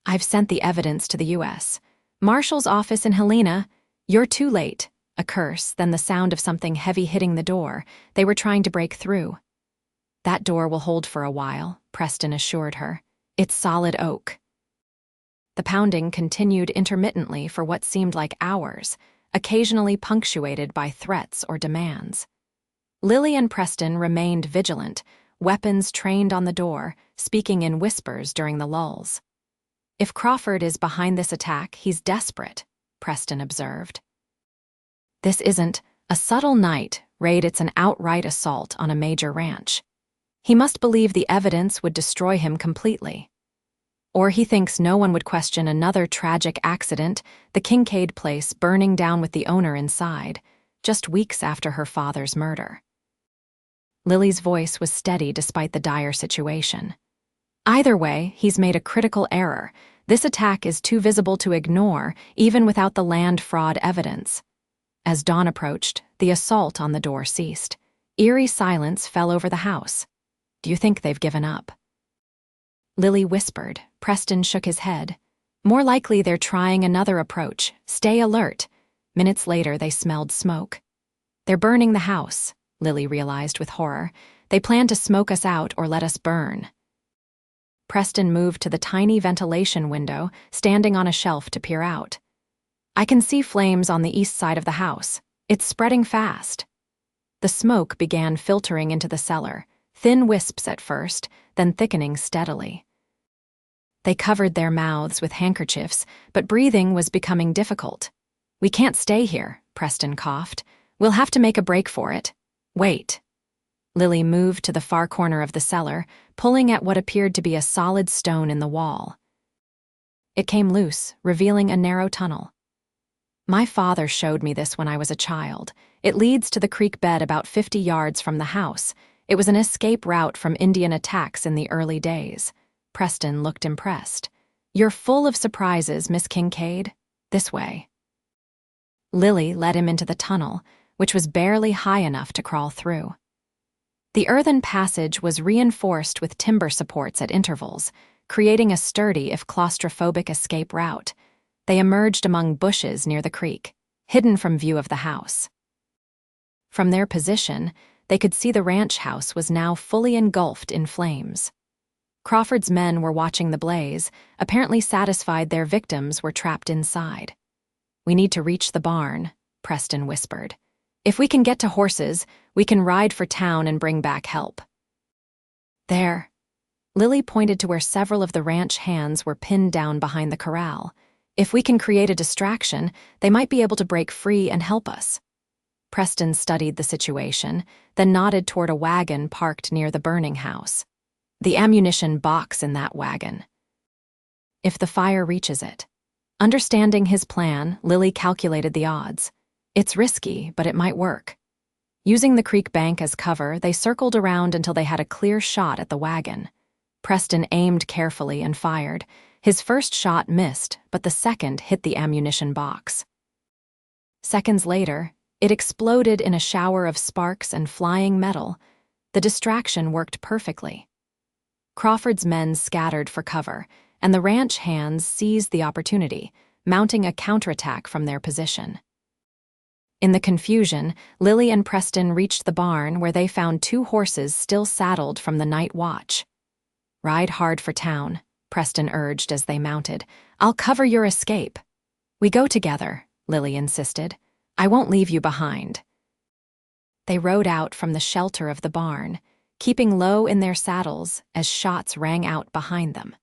I've sent the evidence to the U.S. Marshal's office in Helena. You're too late. A curse, then the sound of something heavy hitting the door. They were trying to break through. That door will hold for a while, Preston assured her. It's solid oak. The pounding continued intermittently for what seemed like hours, occasionally punctuated by threats or demands. Lily and Preston remained vigilant, weapons trained on the door, speaking in whispers during the lulls. If Crawford is behind this attack, he's desperate, Preston observed. This isn't a subtle night raid, it's an outright assault on a major ranch. He must believe the evidence would destroy him completely. Or he thinks no one would question another tragic accident, the Kincaid place burning down with the owner inside. just weeks after her father's murder. Lily's voice was steady despite the dire situation. Either way, he's made a critical error. This attack is too visible to ignore, even without the land fraud evidence. As dawn approached, the assault on the door ceased. Eerie silence fell over the house. Do you think they've given up? Lily whispered. Preston shook his head. More likely they're trying another approach. Stay alert. Minutes later, they smelled smoke. They're burning the house, Lily realized with horror. They plan to smoke us out or let us burn. Preston moved to the tiny ventilation window, standing on a shelf to peer out. I can see flames on the east side of the house. It's spreading fast. The smoke began filtering into the cellar, thin wisps at first, then thickening steadily. They covered their mouths with handkerchiefs, but breathing was becoming difficult. We can't stay here, Preston coughed. We'll have to make a break for it. Wait. Lily moved to the far corner of the cellar, pulling at what appeared to be a solid stone in the wall. It came loose, revealing a narrow tunnel. My father showed me this when I was a child. It leads to the creek bed about 50 yards from the house. It was an escape route from Indian attacks in the early days. Preston looked impressed. You're full of surprises, Miss Kincaid. This way. Lily led him into the tunnel, which was barely high enough to crawl through. The earthen passage was reinforced with timber supports at intervals, creating a sturdy if claustrophobic escape route. They emerged among bushes near the creek, hidden from view of the house. From their position, they could see the ranch house was now fully engulfed in flames. Crawford's men were watching the blaze, apparently satisfied their victims were trapped inside. We need to reach the barn, Preston whispered. If we can get to horses, we can ride for town and bring back help. There. Lily pointed to where several of the ranch hands were pinned down behind the corral. If we can create a distraction, they might be able to break free and help us. Preston studied the situation, then nodded toward a wagon parked near the burning house. The ammunition box in that wagon. If the fire reaches it. Understanding his plan, Lily calculated the odds. It's risky, but it might work. Using the creek bank as cover, they circled around until they had a clear shot at the wagon. Preston aimed carefully and fired. His first shot missed, but the second hit the ammunition box. Seconds later, it exploded in a shower of sparks and flying metal. The distraction worked perfectly. Crawford's men scattered for cover, and the ranch hands seized the opportunity, mounting a counterattack from their position. In the confusion, Lily and Preston reached the barn where they found 2 horses still saddled from the night watch. Ride hard for town, Preston urged as they mounted. I'll cover your escape. We go together, Lily insisted. I won't leave you behind. They rode out from the shelter of the barn, keeping low in their saddles as shots rang out behind them.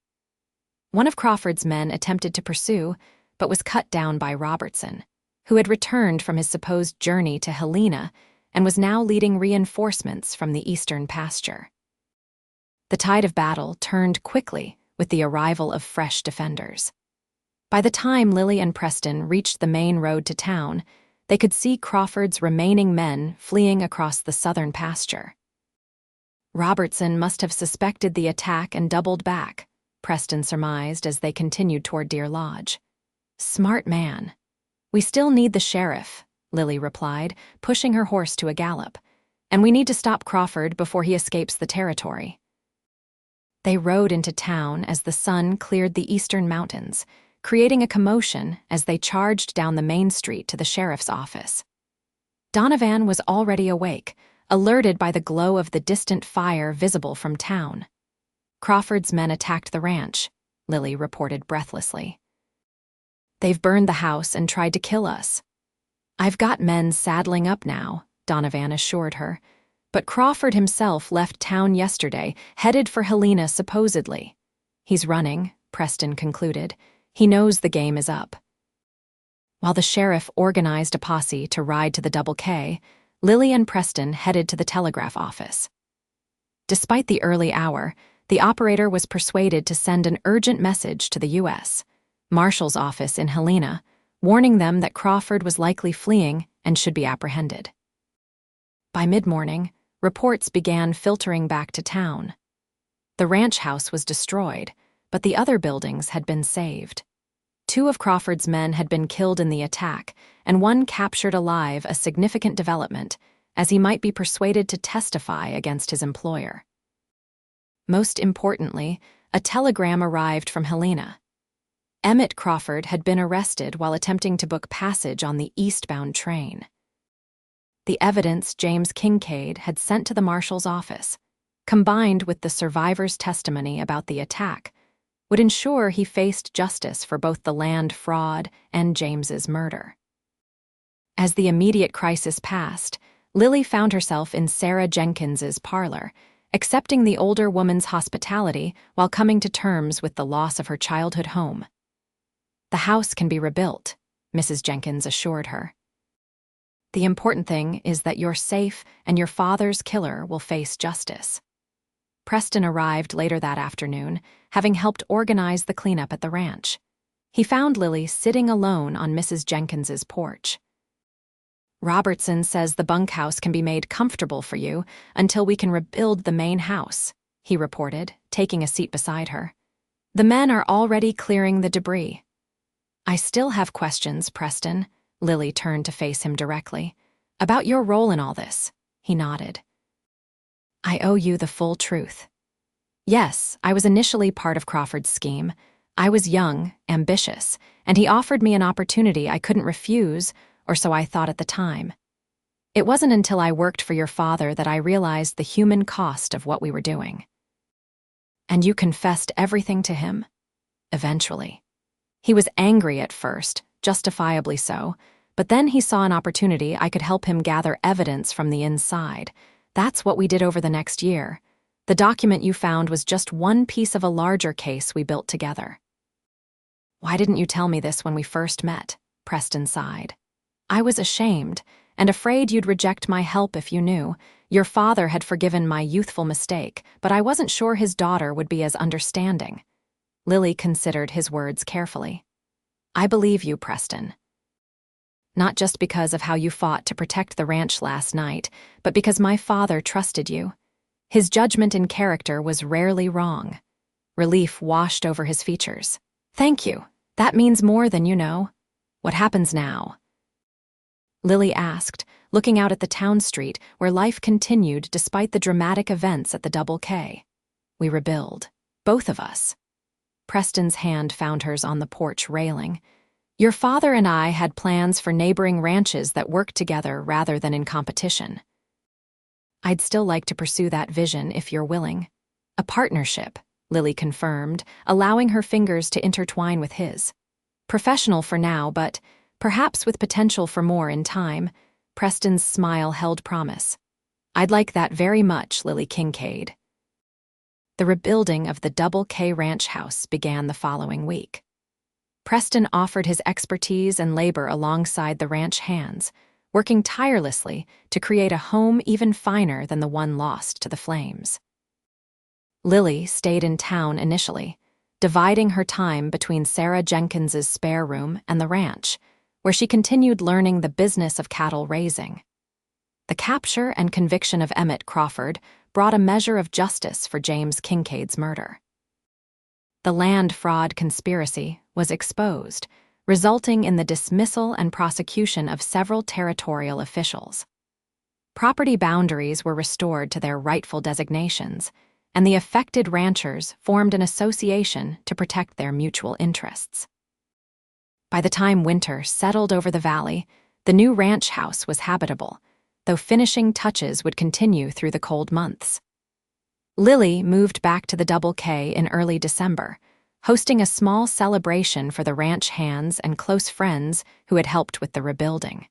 One of Crawford's men attempted to pursue, but was cut down by Robertson, who had returned from his supposed journey to Helena and was now leading reinforcements from the eastern pasture. The tide of battle turned quickly with the arrival of fresh defenders. By the time Lily and Preston reached the main road to town, they could see Crawford's remaining men fleeing across the southern pasture. Robertson must have suspected the attack and doubled back, Preston surmised as they continued toward Deer Lodge. Smart man. We still need the sheriff, Lily replied, pushing her horse to a gallop. And we need to stop Crawford before he escapes the territory. They rode into town as the sun cleared the eastern mountains, creating a commotion as they charged down the main street to the sheriff's office. Donovan was already awake, alerted by the glow of the distant fire visible from town. Crawford's men attacked the ranch, Lily reported breathlessly. They've burned the house and tried to kill us. I've got men saddling up now, Donovan assured her. But Crawford himself left town yesterday, headed for Helena supposedly. He's running, Preston concluded. He knows the game is up. While the sheriff organized a posse to ride to the Double K, Lily and Preston headed to the telegraph office. Despite the early hour, the operator was persuaded to send an urgent message to the U.S. Marshal's office in Helena, warning them that Crawford was likely fleeing and should be apprehended. By mid-morning, reports began filtering back to town. The ranch house was destroyed, but the other buildings had been saved. 2 of Crawford's men had been killed in the attack, and 1 captured alive, a significant development, as he might be persuaded to testify against his employer. Most importantly, a telegram arrived from Helena. Emmett Crawford had been arrested while attempting to book passage on the eastbound train. The evidence James Kincaid had sent to the marshal's office, combined with the survivor's testimony about the attack, would ensure he faced justice for both the land fraud and James's murder. As the immediate crisis passed, Lily found herself in Sarah Jenkins's parlor, accepting the older woman's hospitality while coming to terms with the loss of her childhood home. "The house can be rebuilt," Mrs. Jenkins assured her. "The important thing is that you're safe and your father's killer will face justice." Preston arrived later that afternoon, having helped organize the cleanup at the ranch. He found Lily sitting alone on Mrs. Jenkins's porch. "Robertson says the bunkhouse can be made comfortable for you until we can rebuild the main house," he reported, taking a seat beside her. "The men are already clearing the debris." "I still have questions, Preston," Lily turned to face him directly. "About your role in all this." He nodded. "I owe you the full truth. Yes, I was initially part of Crawford's scheme. I was young, ambitious, and he offered me an opportunity I couldn't refuse, or so I thought at the time. It wasn't until I worked for your father that I realized the human cost of what we were doing." "And you confessed everything to him?" "Eventually. He was angry at first, justifiably so, but then he saw an opportunity I could help him gather evidence from the inside. That's what we did over the next year. The document you found was just one piece of a larger case we built together." "Why didn't you tell me this when we first met?" Preston sighed. "I was ashamed, and afraid you'd reject my help if you knew. Your father had forgiven my youthful mistake, but I wasn't sure his daughter would be as understanding." Lily considered his words carefully. "I believe you, Preston. Not just because of how you fought to protect the ranch last night, but because my father trusted you. His judgment and character was rarely wrong." Relief washed over his features. "Thank you. That means more than you know. What happens now?" Lily asked, looking out at the town street where life continued despite the dramatic events at the Double K. "We rebuild. Both of us." Preston's hand found hers on the porch railing. "Your father and I had plans for neighboring ranches that worked together rather than in competition. I'd still like to pursue that vision if you're willing." "A partnership," Lily confirmed, allowing her fingers to intertwine with his. "Professional for now, but perhaps with potential for more in time." Preston's smile held promise. "I'd like that very much, Lily Kincaid." The rebuilding of the Double K Ranch house began the following week. Preston offered his expertise and labor alongside the ranch hands, working tirelessly to create a home even finer than the one lost to the flames. Lily stayed in town initially, dividing her time between Sarah Jenkins's spare room and the ranch, where she continued learning the business of cattle raising. The capture and conviction of Emmett Crawford brought a measure of justice for James Kincaid's murder. The land fraud conspiracy was exposed, resulting in the dismissal and prosecution of several territorial officials. Property boundaries were restored to their rightful designations, and the affected ranchers formed an association to protect their mutual interests. By the time winter settled over the valley, the new ranch house was habitable, though finishing touches would continue through the cold months. Lily moved back to the Double K in early December, hosting a small celebration for the ranch hands and close friends who had helped with the rebuilding.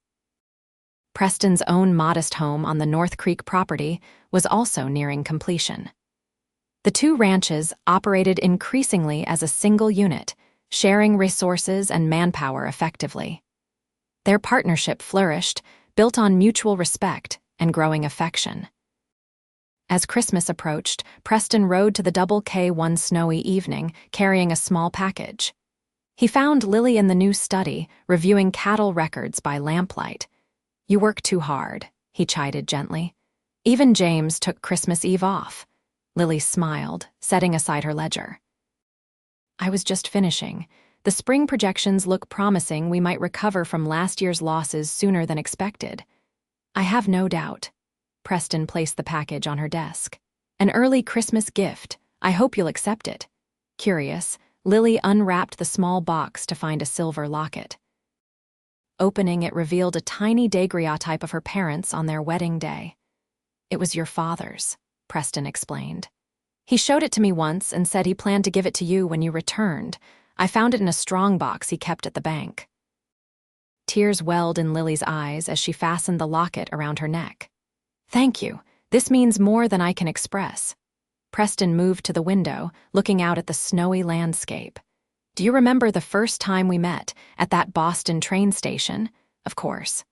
Preston's own modest home on the North Creek property was also nearing completion. The 2 ranches operated increasingly as a single unit, sharing resources and manpower effectively. Their partnership flourished, built on mutual respect and growing affection. As Christmas approached, Preston rode to the Double K one snowy evening, carrying a small package. He found Lily in the new study, reviewing cattle records by lamplight. You work too hard, he chided gently. Even James took Christmas Eve off. Lily smiled, setting aside her ledger. I was just finishing. The spring projections look promising. We might recover from last year's losses sooner than expected. I have no doubt. Preston placed the package on her desk. An early Christmas gift. I hope you'll accept it. Curious, Lily unwrapped the small box to find a silver locket. Opening it revealed a tiny daguerreotype of her parents on their wedding day. It was your father's, Preston explained. He showed it to me once and said he planned to give it to you when you returned. I found it in a strongbox he kept at the bank. Tears welled in Lily's eyes as she fastened the locket around her neck. Thank you. This means more than I can express. Preston moved to the window, looking out at the snowy landscape. Do you remember the first time we met, at that Boston train station? Of course.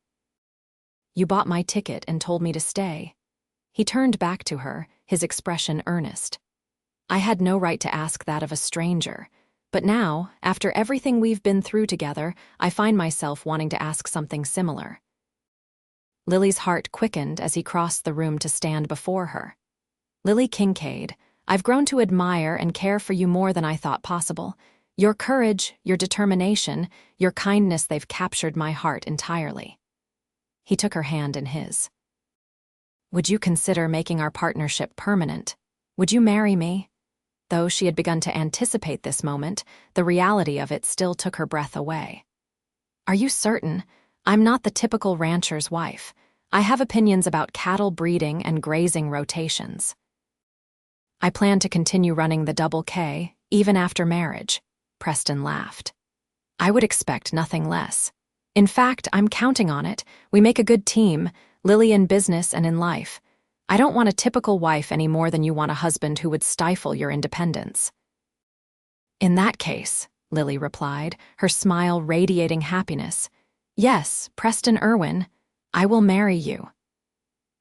You bought my ticket and told me to stay. He turned back to her, his expression earnest. I had no right to ask that of a stranger, but now, after everything we've been through together, I find myself wanting to ask something similar. Lily's heart quickened as he crossed the room to stand before her. Lily Kincaid, I've grown to admire and care for you more than I thought possible. Your courage, your determination, your kindness, they've captured my heart entirely. He took her hand in his. Would you consider making our partnership permanent? Would you marry me? Though she had begun to anticipate this moment, the reality of it still took her breath away. Are you certain? I'm not the typical rancher's wife. I have opinions about cattle breeding and grazing rotations. I plan to continue running the Double K, even after marriage. Preston laughed. I would expect nothing less. In fact, I'm counting on it. We make a good team, Lily in business and in life. I don't want a typical wife any more than you want a husband who would stifle your independence. In that case, Lily replied, her smile radiating happiness. Yes, Preston Irwin, I will marry you.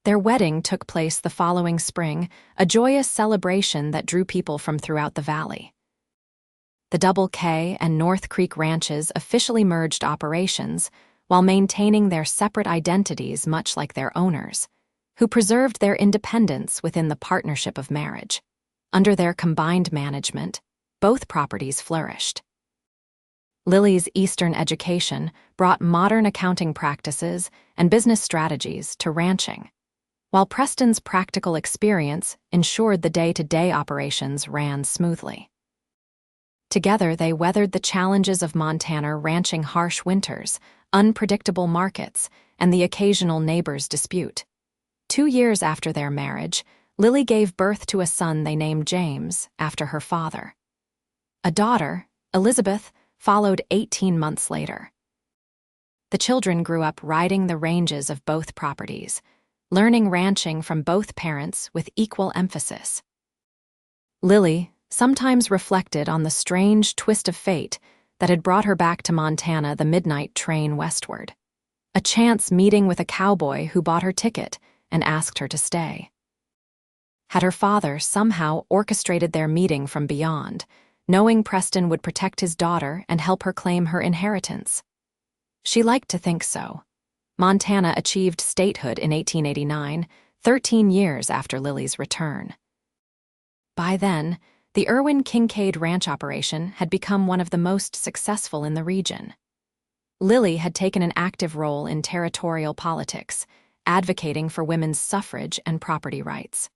Their wedding took place the following spring, a joyous celebration that drew people from throughout the valley. The Double K and North Creek ranches officially merged operations while maintaining their separate identities much like their owners, who preserved their independence within the partnership of marriage. Under their combined management, both properties flourished. Lily's Eastern education brought modern accounting practices and business strategies to ranching, while Preston's practical experience ensured the day-to-day operations ran smoothly. Together, they weathered the challenges of Montana ranching: harsh winters, unpredictable markets, and the occasional neighbor's dispute. 2 years after their marriage, Lily gave birth to a son they named James, after her father. A daughter, Elizabeth, followed 18 months later. The children grew up riding the ranges of both properties, learning ranching from both parents with equal emphasis. Lily sometimes reflected on the strange twist of fate that had brought her back to Montana the midnight train westward. A chance meeting with a cowboy who bought her ticket and asked her to stay. Had her father somehow orchestrated their meeting from beyond, knowing Preston would protect his daughter and help her claim her inheritance? She liked to think so. Montana achieved statehood in 1889, 13 years after Lily's return. By then, the Irwin Kincaid ranch operation had become one of the most successful in the region. Lily had taken an active role in territorial politics, advocating for women's suffrage and property rights.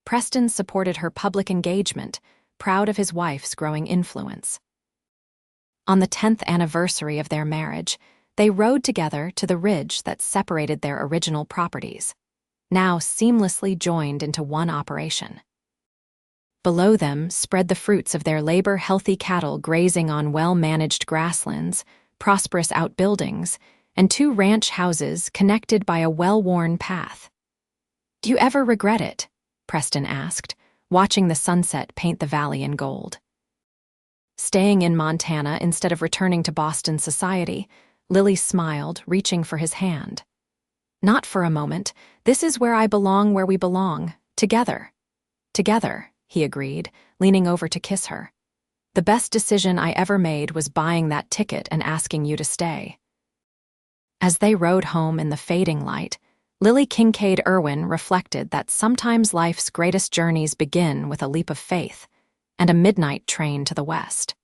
Preston supported her public engagement, proud of his wife's growing influence. On the 10th anniversary of their marriage, they rode together to the ridge that separated their original properties, now seamlessly joined into one operation. Below them spread the fruits of their labor: healthy cattle grazing on well-managed grasslands, prosperous outbuildings, and 2 ranch houses connected by a well-worn path. Do you ever regret it? Preston asked, watching the sunset paint the valley in gold. Staying in Montana instead of returning to Boston society, Lily smiled, reaching for his hand. Not for a moment. This is where I belong, where we belong, together. Together, he agreed, leaning over to kiss her. The best decision I ever made was buying that ticket and asking you to stay. As they rode home in the fading light, Lily Kincaid Irwin reflected that sometimes life's greatest journeys begin with a leap of faith and a midnight train to the west.